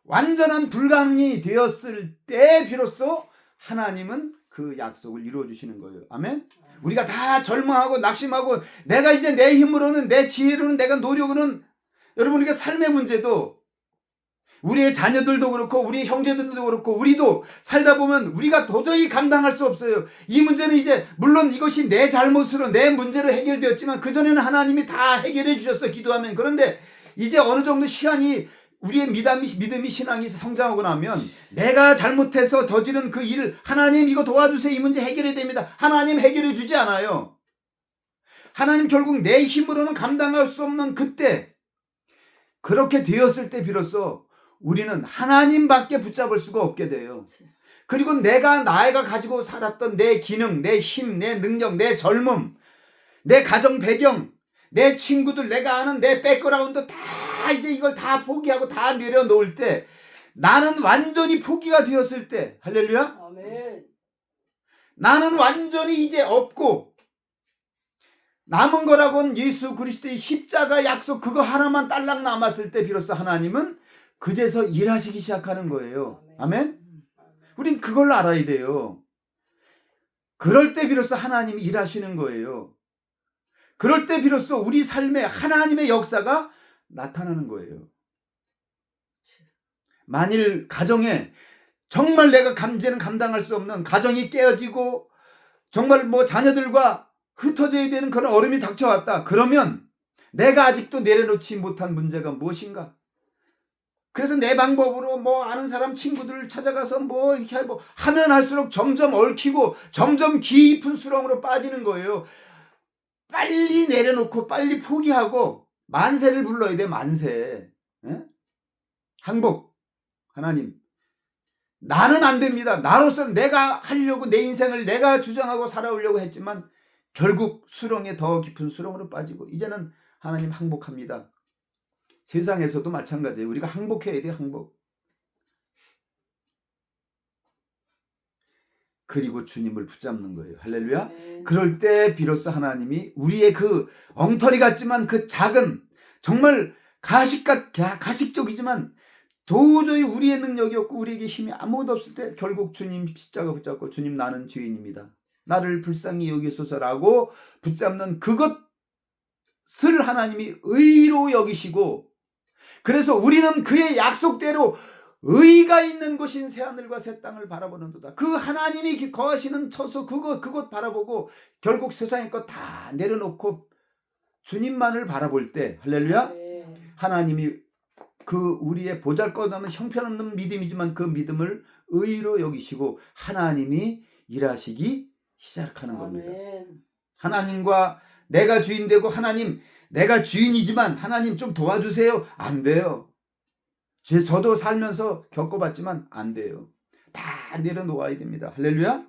완전한 불가능이 되었을 때 비로소 하나님은 그 약속을 이루어 주시는 거예요. 아멘. 우리가 다 절망하고 낙심하고 내가 이제 내 힘으로는, 내 지혜로는, 내가 노력으로는, 여러분 우리가 삶의 문제도 우리의 자녀들도 그렇고 우리 형제들도 그렇고 우리도 살다 보면 우리가 도저히 감당할 수 없어요. 이 문제는 이제 물론 이것이 내 잘못으로, 내 문제로 해결되었지만 그전에는 하나님이 다 해결해 주셨어, 기도하면. 그런데 이제 어느 정도 시간이, 우리의 믿음이 신앙이 성장하고 나면 내가 잘못해서 저지른 그 일을 하나님 이거 도와주세요, 이 문제 해결해야 됩니다. 하나님 해결해 주지 않아요. 하나님 결국 내 힘으로는 감당할 수 없는 그때, 그렇게 되었을 때 비로소 우리는 하나님밖에 붙잡을 수가 없게 돼요. 그리고 내가 가지고 살았던 내 기능, 내 힘, 내 능력, 내 젊음, 내 가정 배경, 내 친구들, 내가 아는 내 백그라운드 다 이제 이걸 다 포기하고 다 내려놓을 때, 나는 완전히 포기가 되었을 때, 할렐루야? 아멘. 나는 완전히 이제 없고 남은 거라고는 예수 그리스도의 십자가 약속 그거 하나만 딸랑 남았을 때 비로소 하나님은 그제서 일하시기 시작하는 거예요. 아멘? 우린 그걸 알아야 돼요. 그럴 때 비로소 하나님이 일하시는 거예요. 그럴 때 비로소 우리 삶에 하나님의 역사가 나타나는 거예요. 만일 가정에 정말 내가 감당할 수 없는, 가정이 깨어지고 정말 자녀들과 흩어져야 되는 그런 어려움이 닥쳐왔다. 그러면 내가 아직도 내려놓지 못한 문제가 무엇인가? 그래서 내 방법으로 아는 사람 친구들을 찾아가서 이렇게 하면 할수록 점점 얽히고 점점 깊은 수렁으로 빠지는 거예요. 빨리 내려놓고 빨리 포기하고 만세를 불러야 돼. 만세. 에? 항복. 하나님, 나는 안 됩니다. 나로서 내가 하려고 내 인생을 내가 주장하고 살아오려고 했지만 결국 수렁에 더 깊은 수렁으로 빠지고 이제는 하나님 항복합니다. 세상에서도 마찬가지예요. 우리가 항복해야 돼요. 항복. 그리고 주님을 붙잡는 거예요. 할렐루야. 그럴 때 비로소 하나님이 우리의 그 엉터리 같지만 그 작은, 정말 가식적이지만 도저히 우리의 능력이 없고 우리에게 힘이 아무것도 없을 때 결국 주님 십자가 붙잡고, 주님 나는 죄인입니다, 나를 불쌍히 여기소서라고 붙잡는 그것을 하나님이 의로 여기시고, 그래서 우리는 그의 약속대로 의가 있는 곳인 새하늘과 새 땅을 바라보는도다. 그 하나님이 거하시는 처소 그곳 바라보고 결국 세상의 것 다 내려놓고 주님만을 바라볼 때, 할렐루야, 하나님이 그 우리의 보잘것없는 형편없는 믿음이지만 그 믿음을 의로 여기시고 하나님이 일하시기 시작하는 겁니다. 하나님과 내가 주인 되고, 하나님 내가 주인이지만 하나님 좀 도와주세요, 안 돼요. 저도 살면서 겪어봤지만 안 돼요. 다 내려놓아야 됩니다. 할렐루야.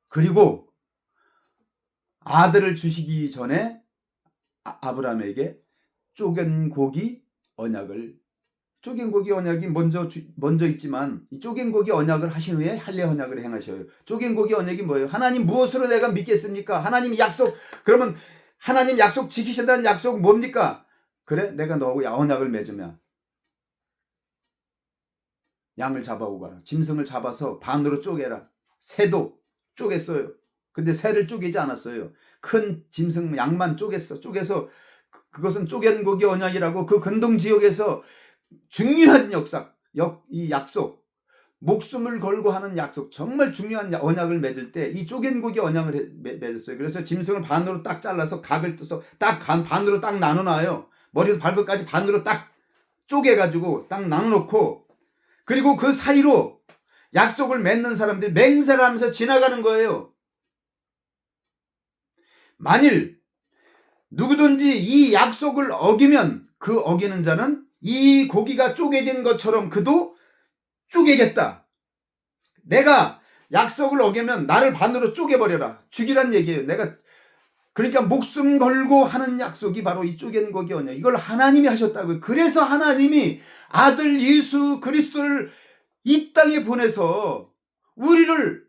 그리고 아들을 주시기 전에 아브라함에게 쪼갠 고기 언약이 먼저 있지만 이 쪼갠 고기 언약을 하신 후에 할례 언약을 행하셔요. 쪼갠 고기 언약이 뭐예요? 하나님 무엇으로 내가 믿겠습니까? 하나님 약속, 그러면 하나님 약속 지키신다는 약속 뭡니까? 그래, 내가 너하고 언약을 맺으면 양을 잡아오거라, 짐승을 잡아서 반으로 쪼개라. 새도 쪼갰어요. 근데 새를 쪼개지 않았어요. 큰 짐승 양만 쪼개서 그것은 쪼갠 고기 언약이라고, 그 근동 지역에서 중요한 이 약속, 목숨을 걸고 하는 약속, 정말 중요한 언약을 맺을 때 이 쪼갠 고기 언약을 맺었어요. 그래서 짐승을 반으로 딱 잘라서 각을 떠서 딱 반으로 딱 나눠놔요. 머리부터 발끝까지 반으로 딱 쪼개가지고 딱 놔놓고 그리고 그 사이로 약속을 맺는 사람들이 맹세를 하면서 지나가는 거예요. 만일 누구든지 이 약속을 어기면 그 어기는 자는 이 고기가 쪼개진 것처럼 그도 쪼개겠다. 내가 약속을 어기면 나를 반으로 쪼개버려라. 죽이란 얘기예요. 내가 그러니까 목숨 걸고 하는 약속이 바로 이 쪼갠 고기 언약. 이걸 하나님이 하셨다고요. 그래서 하나님이 아들 예수 그리스도를 이 땅에 보내서 우리를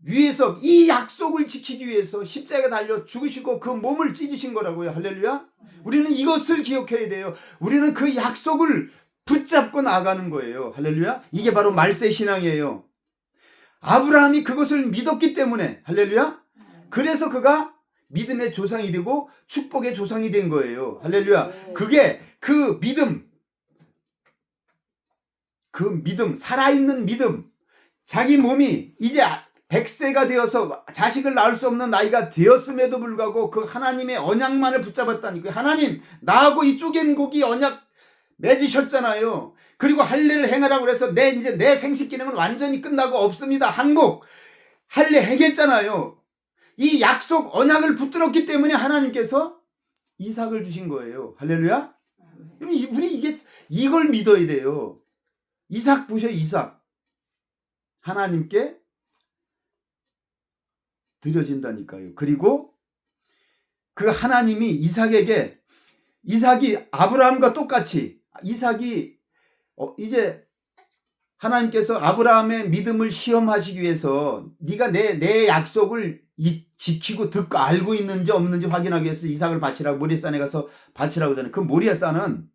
위해서 이 약속을 지키기 위해서 십자가에 달려 죽으시고 그 몸을 찢으신 거라고요. 할렐루야. 우리는 이것을 기억해야 돼요. 우리는 그 약속을 붙잡고 나가는 거예요. 할렐루야. 이게 바로 말세 신앙이에요. 아브라함이 그것을 믿었기 때문에 할렐루야. 그래서 그가 믿음의 조상이 되고 축복의 조상이 된 거예요. 할렐루야. 그게 그 믿음, 살아있는 믿음. 자기 몸이 이제 100세가 되어서 자식을 낳을 수 없는 나이가 되었음에도 불구하고 그 하나님의 언약만을 붙잡았다니까요. 하나님, 나하고 이 쪼갠 고기 언약 맺으셨잖아요. 그리고 할례를 행하라고 그래서 이제 내 생식 기능은 완전히 끝나고 없습니다. 항복 할례 행했잖아요. 이 약속 언약을 붙들었기 때문에 하나님께서 이삭을 주신 거예요. 할렐루야. 우리 이걸 믿어야 돼요. 이삭 보셔. 이삭 하나님께 드려진다니까요. 그리고 그 하나님이 이삭이 아브라함과 똑같이 이삭이 이제 하나님께서 아브라함의 믿음을 시험하시기 위해서 네가 내 약속을 지키고 듣고 알고 있는지 없는지 확인하기 위해서 이삭을 바치라고 모리아산에 가서 바치라고 하잖아요. 그 모리아산은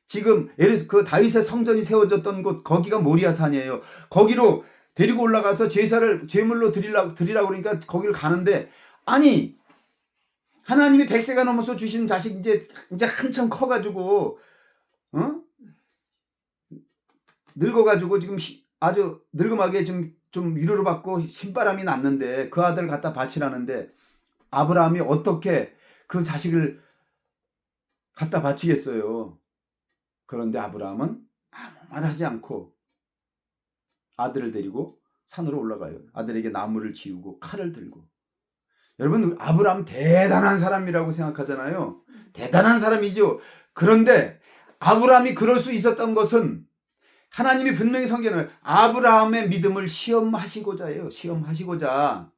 지금 그 다윗의 성전이 세워졌던 곳 거기가 모리아산이에요. 거기로 데리고 올라가서 제물로 드리라고 그러니까 거기를 가는데 아니 하나님이 100세가 넘어서 주신 자식 이제 한참 커가지고 늙어가지고 지금 아주 늙음하게 좀 위로를 받고 신바람이 났는데 그 아들을 갖다 바치라는데 아브라함이 어떻게 그 자식을 갖다 바치겠어요. 그런데 아브라함은 아무 말 하지 않고 아들을 데리고 산으로 올라가요. 아들에게 나무를 지우고 칼을 들고. 여러분 아브라함 대단한 사람이라고 생각하잖아요. 대단한 사람이죠. 그런데 아브라함이 그럴 수 있었던 것은 하나님이 분명히 성경을 아브라함의 믿음을 시험하시고자 해요. 시험하시고자.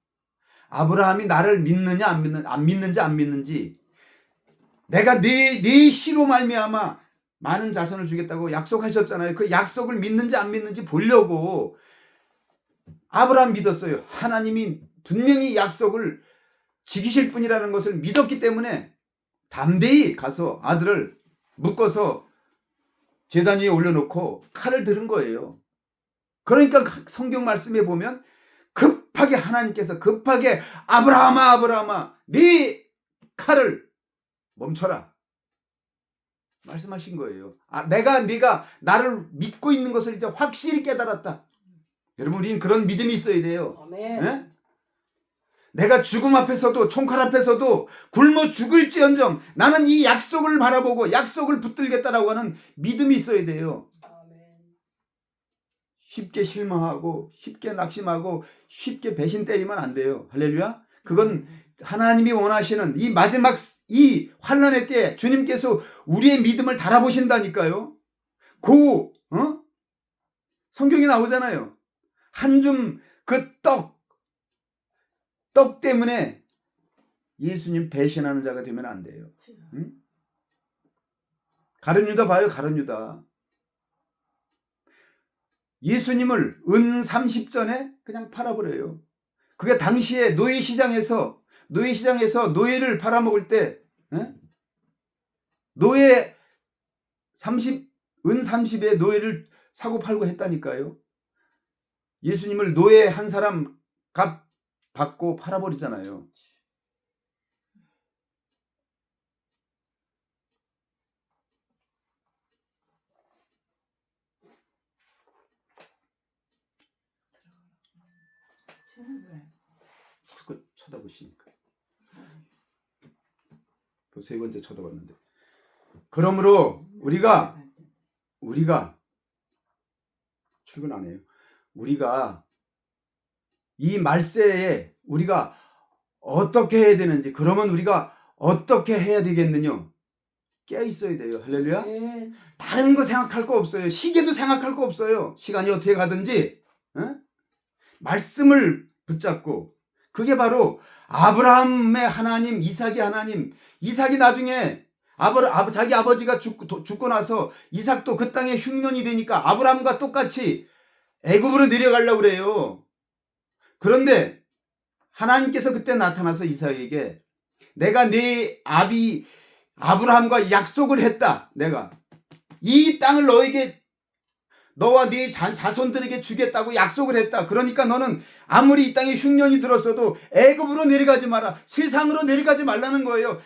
아브라함이 나를 믿느냐 안 믿는지 내가 네 씨로 말미암아 많은 자손을 주겠다고 약속하셨잖아요. 그 약속을 믿는지 안 믿는지 보려고 아브라함 믿었어요. 하나님이 분명히 약속을 지키실 분이라는 것을 믿었기 때문에 담대히 가서 아들을 묶어서 제단 위에 올려놓고 칼을 들은 거예요. 그러니까 성경 말씀에 보면 급하게 하나님께서 아브라함아 네 칼을 멈춰라 말씀하신 거예요. 네가 나를 믿고 있는 것을 이제 확실히 깨달았다. 여러분 우리는 그런 믿음이 있어야 돼요. 네? 내가 죽음 앞에서도 총칼 앞에서도 굶어 죽을지언정 나는 이 약속을 바라보고 약속을 붙들겠다라고 하는 믿음이 있어야 돼요. 쉽게 실망하고 쉽게 낙심하고 쉽게 배신 때리면 안 돼요. 할렐루야. 그건 하나님이 원하시는 이 마지막 이 환난의 때에 주님께서 우리의 믿음을 달아보신다니까요. 성경에 나오잖아요. 한 줌 그 떡 때문에 예수님 배신하는 자가 되면 안 돼요. 응? 가룟 유다 봐요. 가룟 유다. 예수님을 은 30전에 그냥 팔아버려요. 그게 당시에 노예시장에서 노예를 팔아먹을 때 노예 은 30에 노예를 사고 팔고 했다니까요. 예수님을 노예 한 사람 값 받고 팔아버리잖아요. 자꾸 쳐다보시니까. 세 번째 쳐다봤는데. 그러므로 우리가 출근 안 해요. 우리가 이 말세에 우리가 어떻게 해야 되는지, 그러면 우리가 어떻게 해야 되겠느냐? 깨어 있어야 돼요. 할렐루야. 아멘. 다른 거 생각할 거 없어요. 시계도 생각할 거 없어요. 시간이 어떻게 가든지 말씀을 붙잡고, 그게 바로 아브라함의 하나님, 이삭의 하나님. 이삭이 나중에 자기 아버지가 죽고 나서 이삭도 그 땅에 흉년이 되니까 아브라함과 똑같이 애굽으로 내려가려고 그래요. 그런데 하나님께서 그때 나타나서 이삭에게 내가 네 아비 아브라함과 약속을 했다. 내가 이 땅을 너와 네 자손들에게 주겠다고 약속을 했다. 그러니까 너는 아무리 이 땅에 흉년이 들었어도 애굽으로 내려가지 마라. 세상으로 내려가지 말라는 거예요.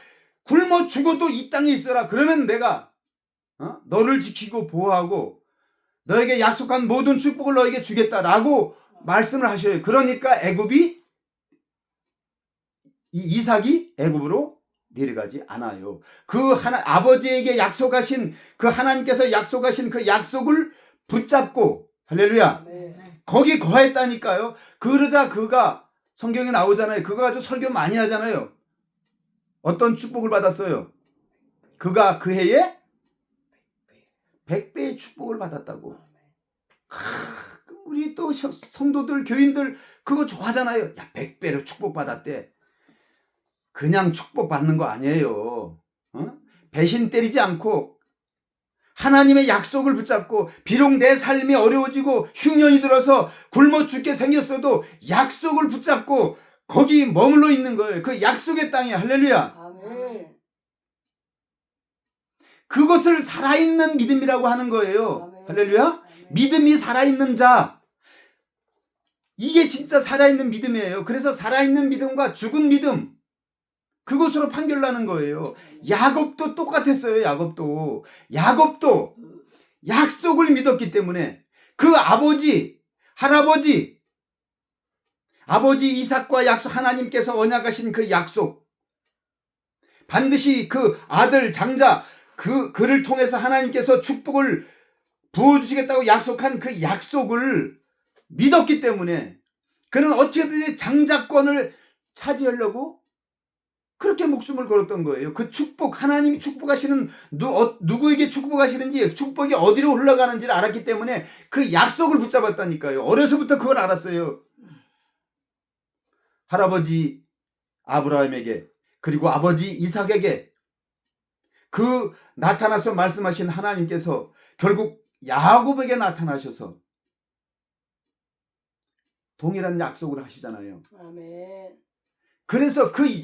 굶어 죽어도 이 땅에 있어라. 그러면 내가 너를 지키고 보호하고 너에게 약속한 모든 축복을 너에게 주겠다라고 말씀을 하셔요. 그러니까 이삭이 애굽으로 내려가지 않아요. 아버지에게 약속하신 그 하나님께서 약속하신 그 약속을 붙잡고, 할렐루야, 아멘. 거기 거했다니까요. 그러자 그가, 성경에 나오잖아요. 그거 가지고 설교 많이 하잖아요. 어떤 축복을 받았어요? 그가 그 해에 100배의 축복을 받았다고. 우리 또 성도들, 교인들 그거 좋아하잖아요. 야, 100배로 축복받았대. 그냥 축복받는 거 아니에요. 배신 때리지 않고 하나님의 약속을 붙잡고, 비록 내 삶이 어려워지고 흉년이 들어서 굶어 죽게 생겼어도 약속을 붙잡고 거기 머물러 있는 거예요. 그 약속의 땅에. 할렐루야. 아멘. 그것을 살아있는 믿음이라고 하는 거예요. 아멘. 할렐루야. 아멘. 믿음이 살아있는 자, 이게 진짜 살아있는 믿음이에요. 그래서 살아있는 믿음과 죽은 믿음, 그것으로 판결나는 거예요. 야곱도 똑같았어요. 야곱도 약속을 믿었기 때문에 그 아버지 이삭과 약속, 하나님께서 언약하신 그 약속, 반드시 그 아들 장자 그를 통해서 하나님께서 축복을 부어주시겠다고 약속한 그 약속을 믿었기 때문에 그는 어찌든지 장자권을 차지하려고 그렇게 목숨을 걸었던 거예요. 그 축복, 하나님이 축복하시는, 누구에게 축복하시는지, 축복이 어디로 흘러가는지를 알았기 때문에 그 약속을 붙잡았다니까요. 어려서부터 그걸 알았어요. 할아버지 아브라함에게, 그리고 아버지 이삭에게 그 나타나서 말씀하신 하나님께서 결국 야곱에게 나타나셔서 동일한 약속을 하시잖아요. 아멘. 그래서 그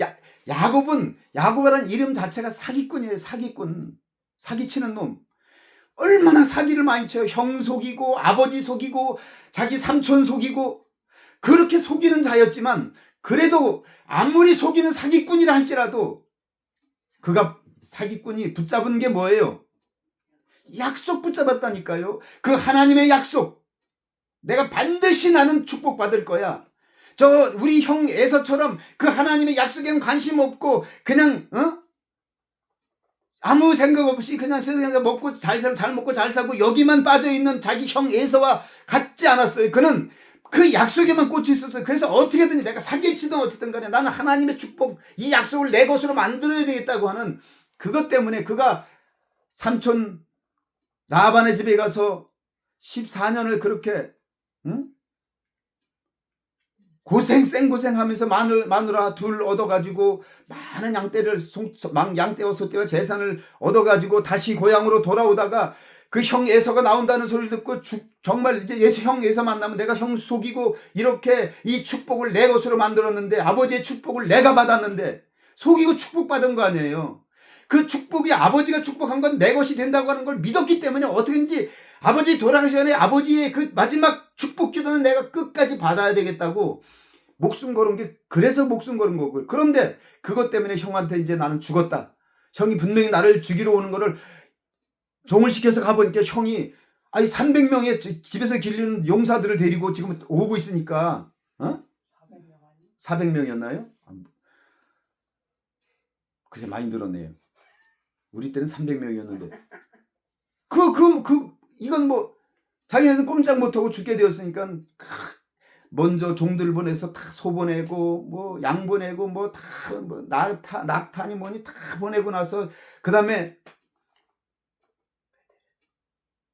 야곱이라는 이름 자체가 사기꾼이에요. 사기꾼. 사기치는 놈. 얼마나 사기를 많이 쳐요. 형 속이고 아버지 속이고 자기 삼촌 속이고 그렇게 속이는 자였지만, 그래도 아무리 속이는 사기꾼이라 할지라도 그가 사기꾼이 붙잡은 게 뭐예요? 약속 붙잡았다니까요. 그 하나님의 약속. 내가 반드시 나는 축복받을 거야. 우리 형 에서처럼 그 하나님의 약속에는 관심 없고 그냥 아무 생각 없이 그냥 세상에서 잘 먹고 잘 살고 여기만 빠져있는 자기 형 에서와 같지 않았어요. 그는 그 약속에만 꽂혀 있었어요. 그래서 어떻게든 내가 사기치든 어쨌든 간에 나는 하나님의 축복, 이 약속을 내 것으로 만들어야 되겠다고 하는 그것 때문에 그가 삼촌 라반의 집에 가서 14년을 그렇게 생고생하면서 마누라 둘 얻어가지고 많은 양떼와 소떼와 재산을 얻어가지고 다시 고향으로 돌아오다가 그 형 에서가 나온다는 소리를 듣고 정말 이제 형 에서 만나면 내가 형 속이고 이렇게 이 축복을 내 것으로 만들었는데, 아버지의 축복을 내가 받았는데 속이고 축복받은 거 아니에요. 그 축복이 아버지가 축복한 건 내 것이 된다고 하는 걸 믿었기 때문에 어떻게든지 아버지 돌아가기 전에 아버지의 그 마지막 축복 기도는 내가 끝까지 받아야 되겠다고 목숨 걸은 게, 그래서 목숨 걸은 거고요. 그런데 그것 때문에 형한테 이제 나는 죽었다. 형이 분명히 나를 죽이러 오는 거를 종을 시켜서 가보니까 형이 300명의 집에서 길리는 용사들을 데리고 지금 오고 있으니까 400명이었나요? 글쎄 많이 늘었네요. 우리 때는 300명이었는데. 이건 뭐 자기네는 꼼짝 못하고 죽게 되었으니까 먼저 종들 보내서 다 소 보내고 뭐 양 보내고 뭐 다 뭐 낙타니 뭐니 다 보내고 나서 그 다음에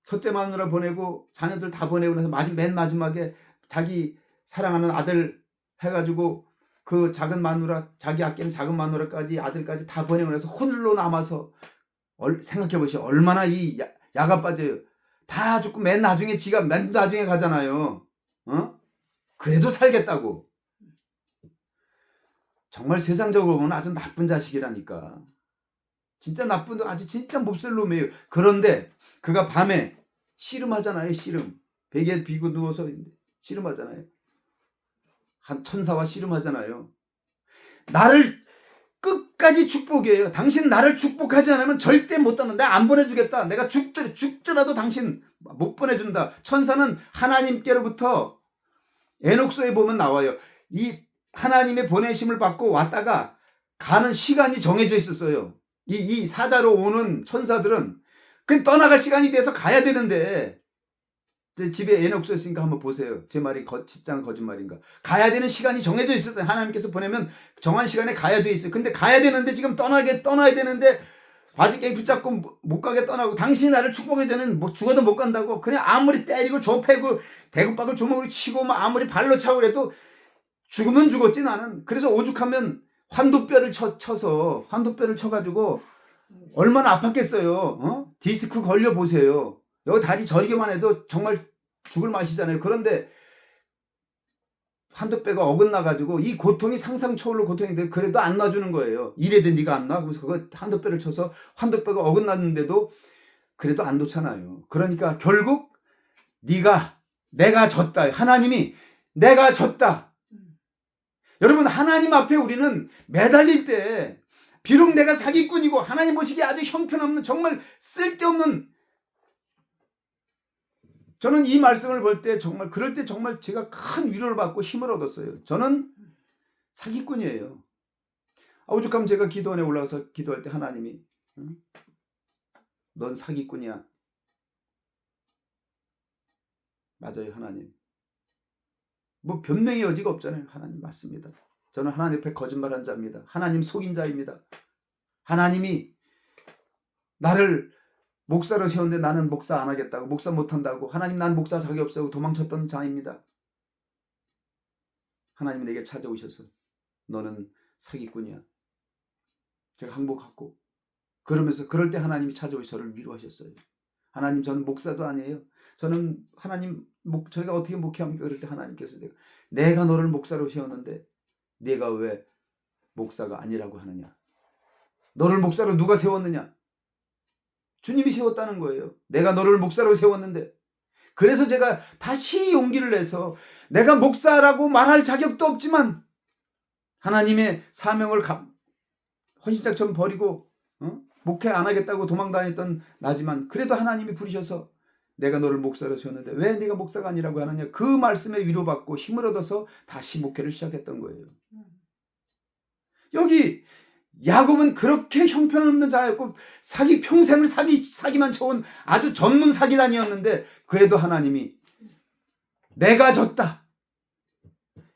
첫째 마누라 보내고 자녀들 다 보내고 나서 맨 마지막에 자기 사랑하는 아들 해가지고 그 작은 마누라, 자기 아끼는 작은 마누라까지 아들까지 다 보내고 나서 홀로 남아서 생각해 보시오. 얼마나 이 야가 빠져요. 다 죽고 맨 나중에 지가 맨 나중에 가잖아요. 그래도 살겠다고. 정말 세상적으로 보면 아주 나쁜 자식이라니까. 진짜 나쁜, 아주 진짜 몹쓸 놈이에요. 그런데 그가 밤에 씨름하잖아요. 씨름. 베개에 비고 누워서 씨름하잖아요. 한 천사와 씨름하잖아요. 나를 끝까지 축복해요. 당신 나를 축복하지 않으면 절대 못 떠나. 내가 안 보내주겠다. 내가 죽더라도 당신 못 보내준다. 천사는 하나님께로부터 에녹서에 보면 나와요. 이 하나님의 보내심을 받고 왔다가 가는 시간이 정해져 있었어요. 이 사자로 오는 천사들은 그 떠나갈 시간이 돼서 가야 되는데, 집에 에녹서 있으니까 한번 보세요. 제 말이 진짜 거짓말인가. 가야 되는 시간이 정해져 있었어요. 하나님께서 보내면 정한 시간에 가야 돼 있어요. 근데 가야 되는데 지금 떠나야 되는데 바지깽이 붙잡고 못 가게 떠나고, 당신이 나를 축복해주는 뭐 죽어도 못 간다고 그냥 아무리 때리고 좁히고 대구박을 주먹으로 치고 막 아무리 발로 차고 그래도 죽으면 죽었지 나는. 그래서 오죽하면 환도뼈를 쳐가지고 얼마나 아팠겠어요. 디스크 걸려 보세요. 여기 다리 저리기만 해도 정말 죽을 맛이잖아요. 그런데 환도뼈가 어긋나가지고 이 고통이 상상 초월로 고통인데 그래도 안 놔주는 거예요. 이래도 네가 안 놔? 그래서 그거 환도뼈를 쳐서 환도뼈가 어긋났는데도 그래도 안 놓잖아요. 그러니까 결국 내가 졌다. 하나님이 내가 졌다. 여러분, 하나님 앞에 우리는 매달릴 때 비록 내가 사기꾼이고 하나님 보시기에 아주 형편없는 정말 쓸데없는, 저는 이 말씀을 볼 때 정말 그럴 때 정말 제가 큰 위로를 받고 힘을 얻었어요. 저는 사기꾼이에요. 오죽하면 제가 기도원에 올라가서 기도할 때 하나님이 넌 사기꾼이야. 맞아요, 하나님. 뭐 변명의 여지가 없잖아요. 하나님 맞습니다. 저는 하나님 앞에 거짓말한 자입니다. 하나님 속인 자입니다. 하나님이 나를 목사로 세웠는데 나는 목사 안 하겠다고, 목사 못한다고, 하나님 난 목사 자격 없다고 도망쳤던 자입니다. 하나님이 내게 찾아오셔서 너는 사기꾼이야. 제가 항복하고 그러면서 그럴 때 하나님이 찾아오셔서 저를 위로하셨어요. 하나님, 저는 목사도 아니에요. 저는 하나님 저희가 어떻게 목회합니까? 그럴 때 하나님께서 내가 너를 목사로 세웠는데 네가 왜 목사가 아니라고 하느냐? 너를 목사로 누가 세웠느냐? 주님이 세웠다는 거예요. 내가 너를 목사로 세웠는데. 그래서 제가 다시 용기를 내서 내가 목사라고 말할 자격도 없지만 하나님의 사명을 헌신짝처럼 버리고 목회 안 하겠다고 도망다녔던 나지만 그래도 하나님이 부르셔서 내가 너를 목사로 세웠는데 왜 네가 목사가 아니라고 하느냐, 그 말씀에 위로받고 힘을 얻어서 다시 목회를 시작했던 거예요. 여기 야곱은 그렇게 형편없는 자였고 평생을 사기만 쳐온 아주 전문 사기단이었는데 그래도 하나님이 내가 졌다.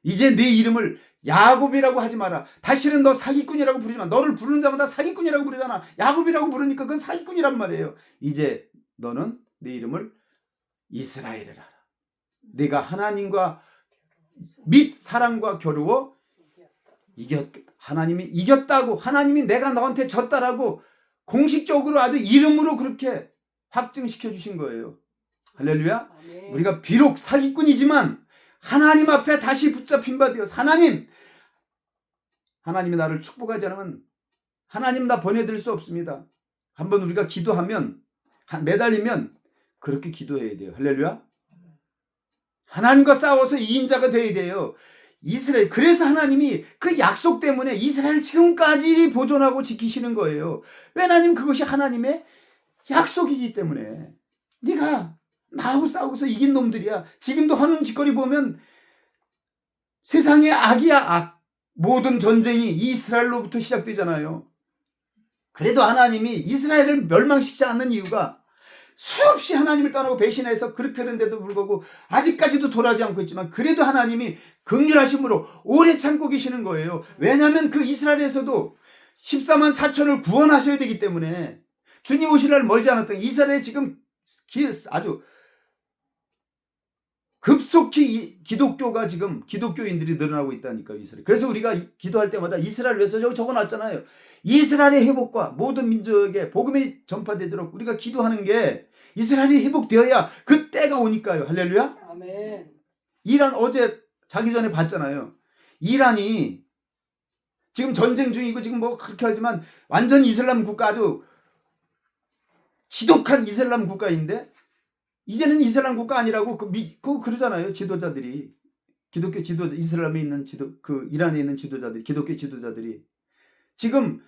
이제 네 이름을 야곱이라고 하지 마라. 다시는 너 사기꾼이라고 부르지 마. 너를 부르는 자마다 사기꾼이라고 부르잖아. 야곱이라고 부르니까 그건 사기꾼이란 말이에요. 이제 너는 네 이름을 이스라엘이라. 네가 하나님과 및 사랑과 겨루어 하나님이 이겼다고, 하나님이 내가 너한테 졌다라고 공식적으로 아주 이름으로 그렇게 확증시켜 주신 거예요. 할렐루야. 아멘. 우리가 비록 사기꾼이지만 하나님 앞에 다시 붙잡힌 바 되어 하나님이 나를 축복하지 않으면 하나님 나 보내드릴 수 없습니다. 한번 우리가 기도하면 매달리면 그렇게 기도해야 돼요. 할렐루야. 하나님과 싸워서 이인자가 되어야 돼요. 이스라엘, 그래서 하나님이 그 약속 때문에 이스라엘 지금까지 보존하고 지키시는 거예요. 왜냐하면 그것이 하나님의 약속이기 때문에. 네가 나하고 싸우고서 이긴 놈들이야. 지금도 하는 짓거리 보면 세상의 악이야, 악. 모든 전쟁이 이스라엘로부터 시작되잖아요. 그래도 하나님이 이스라엘을 멸망시키지 않는 이유가 수없이 하나님을 떠나고 배신해서 그렇게 하는데도 불구하고 아직까지도 돌아오지 않고 있지만 그래도 하나님이 긍휼하심으로 오래 참고 계시는 거예요. 왜냐하면 그 이스라엘에서도 14만 4천을 구원하셔야 되기 때문에 주님 오실 날 멀지 않았던 이스라엘에 지금 아주 급속히 기독교가 지금 기독교인들이 늘어나고 있다니까요. 이스라엘. 그래서 우리가 기도할 때마다 이스라엘 위해서 여기 적어놨잖아요. 이스라엘의 회복과 모든 민족에게 복음이 전파되도록 우리가 기도하는 게 이스라엘이 회복되어야 그 때가 오니까요. 할렐루야. 아멘. 이란 어제 자기 전에 봤잖아요. 이란이 지금 전쟁 중이고 지금 뭐 그렇게 하지만 완전 이슬람 국가 아주 지독한 이슬람 국가인데 이제는 이슬람 국가 아니라고 그러잖아요. 지도자들이 기독교 지도자 이슬람에 있는 그 이란에 있는 지도자들이 기독교 지도자들이 지금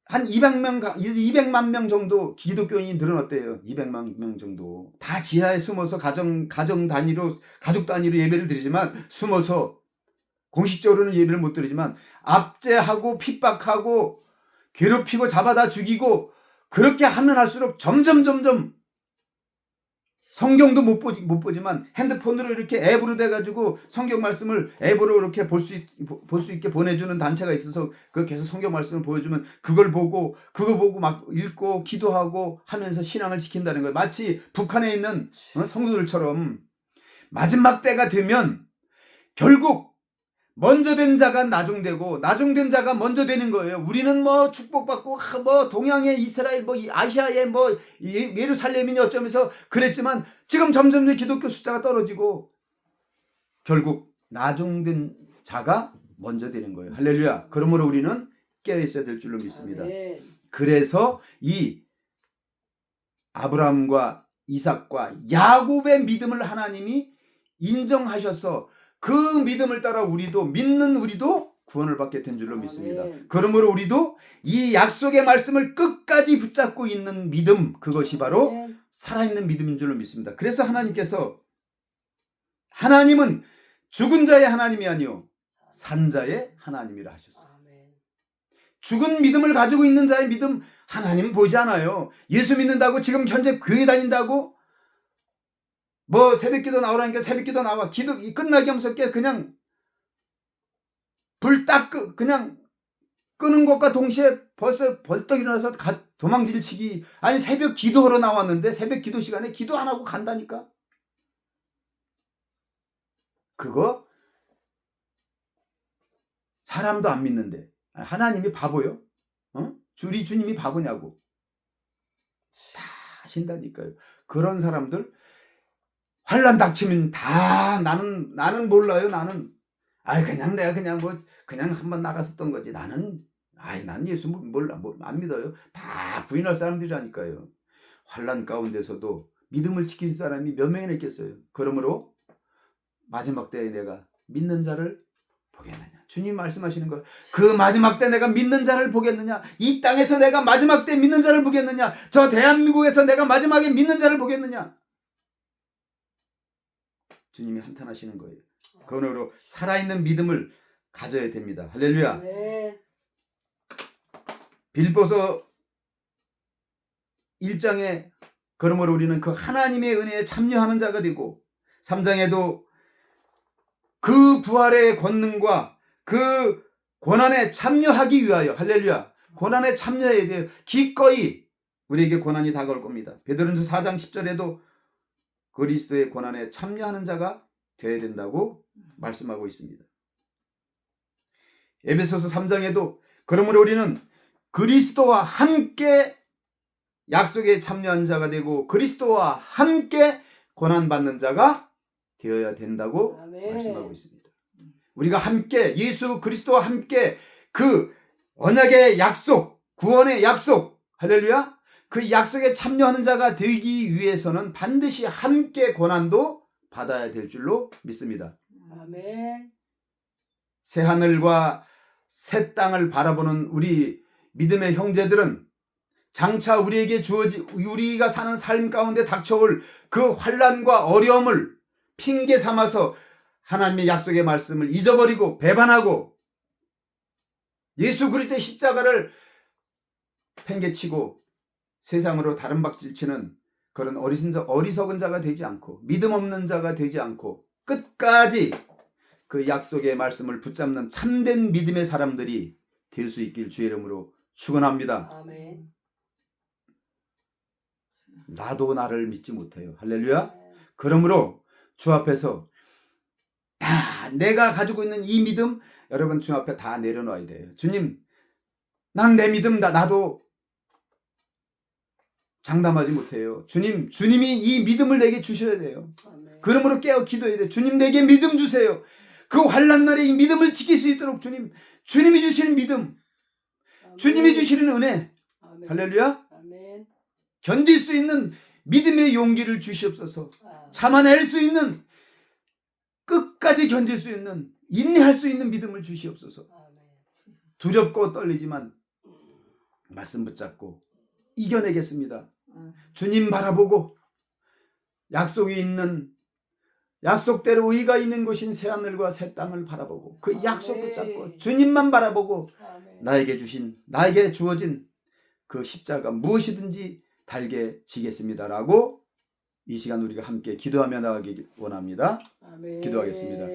한 200만 명 정도 기독교인이 늘어났대요. 200만 명 정도. 다 지하에 숨어서 가정 단위로 가족 단위로 예배를 드리지만 숨어서 공식적으로는 예배를 못 드리지만 압제하고 핍박하고 괴롭히고 잡아다 죽이고 그렇게 하면 할수록 점점 성경도 못 보지만 핸드폰으로 이렇게 앱으로 돼가지고 성경 말씀을 앱으로 이렇게 볼 수 있게 보내주는 단체가 있어서 그 계속 성경 말씀을 보여주면 그거 보고 막 읽고 기도하고 하면서 신앙을 지킨다는 거예요. 마치 북한에 있는 성도들처럼 마지막 때가 되면 결국 먼저 된 자가 나중되고 나중된 자가 먼저 되는 거예요. 우리는 뭐 축복받고 뭐 동양의 이스라엘 뭐 아시아의 뭐 예루살렘이니 어쩌면서 그랬지만 지금 점점 기독교 숫자가 떨어지고 결국 나중된 자가 먼저 되는 거예요. 할렐루야. 그러므로 우리는 깨어 있어야 될 줄로 믿습니다. 아멘. 그래서 이 아브라함과 이삭과 야곱의 믿음을 하나님이 인정하셔서 그 믿음을 따라 믿는 우리도 구원을 받게 된 줄로 믿습니다. 그러므로 우리도 이 약속의 말씀을 끝까지 붙잡고 있는 믿음, 그것이 바로 살아있는 믿음인 줄로 믿습니다. 그래서 하나님은 죽은 자의 하나님이 아니요 산 자의 하나님이라 하셨어요. 죽은 믿음을 가지고 있는 자의 믿음 하나님은 보지 않아요. 예수 믿는다고 지금 현재 교회 다닌다고 뭐 새벽기도 나오라니까 새벽기도 나와. 기도 끝나기 하면서 그냥 불 딱 그냥 끄는 것과 동시에 벌써 벌떡 일어나서 도망질 치기. 아니 새벽 기도하러 나왔는데 새벽 기도 시간에 기도 안 하고 간다니까. 그거 사람도 안 믿는데 하나님이 바보요? 우리 주님이 바보냐고. 다 하신다니까요. 그런 사람들 환난 닥치면 다 나는 몰라요. 그냥 내가 그냥 한번 나갔었던 거지. 난 예수 몰라. 안 믿어요. 다 부인할 사람들이라니까요. 환난 가운데서도 믿음을 지킬 사람이 몇 명이나 있겠어요. 그러므로 마지막 때에 내가 믿는 자를 보겠느냐. 주님 말씀하시는 거. 그 마지막 때 내가 믿는 자를 보겠느냐. 이 땅에서 내가 마지막 때 믿는 자를 보겠느냐. 저 대한민국에서 내가 마지막에 믿는 자를 보겠느냐. 주님이 한탄하시는 거예요. 그러므로 살아있는 믿음을 가져야 됩니다. 할렐루야. 네. 빌보서 1장에 그러므로 우리는 그 하나님의 은혜에 참여하는 자가 되고 3장에도 그 부활의 권능과 그 고난에 참여하기 위하여 할렐루야. 고난에 참여해야 돼요. 기꺼이 우리에게 고난이 다가올 겁니다. 베드로전서 4장 10절에도 그리스도의 고난에 참여하는 자가 되어야 된다고 말씀하고 있습니다. 에베소서 3장에도 그러므로 우리는 그리스도와 함께 약속에 참여한 자가 되고 그리스도와 함께 고난받는 자가 되어야 된다고 말씀하고 있습니다. 우리가 함께 예수 그리스도와 함께 그 언약의 약속, 구원의 약속, 할렐루야. 그 약속에 참여하는 자가 되기 위해서는 반드시 함께 고난도 받아야 될 줄로 믿습니다. 아멘. 새 하늘과 새 땅을 바라보는 우리 믿음의 형제들은 장차 우리가 사는 삶 가운데 닥쳐올 그 환난과 어려움을 핑계 삼아서 하나님의 약속의 말씀을 잊어버리고 배반하고 예수 그리스도의 십자가를 팽개치고 세상으로 다른 박질치는 그런 어리석은 자가 되지 않고 믿음 없는 자가 되지 않고 끝까지 그 약속의 말씀을 붙잡는 참된 믿음의 사람들이 될 수 있길 주의 이름으로 축원합니다. 아멘. 나도 나를 믿지 못해요. 할렐루야. 그러므로 주 앞에서 다 내가 가지고 있는 이 믿음 여러분 주 앞에 다 내려놔야 돼요. 주님, 난 내 믿음 나도 장담하지 못해요. 주님, 주님이 이 믿음을 내게 주셔야 돼요. 아멘. 그러므로 깨어 기도해야 돼요. 주님 내게 믿음 주세요. 그 환난 날에 이 믿음을 지킬 수 있도록 주님이 주시는 믿음, 아멘. 주님이 주시는 은혜, 아멘. 할렐루야. 아멘. 견딜 수 있는 믿음의 용기를 주시옵소서. 아, 참아낼 수 있는, 끝까지 견딜 수 있는, 인내할 수 있는 믿음을 주시옵소서. 아멘. 두렵고 떨리지만 말씀 붙잡고 이겨내겠습니다. 주님 바라보고 약속이 있는, 약속대로 의가 있는 곳인 새하늘과 새 땅을 바라보고 그 약속 아멘. 붙잡고 주님만 바라보고 아멘. 나에게 주어진 그 십자가 무엇이든지 달게 지겠습니다라고 이 시간 우리가 함께 기도하며 나가기 원합니다. 아멘. 기도하겠습니다.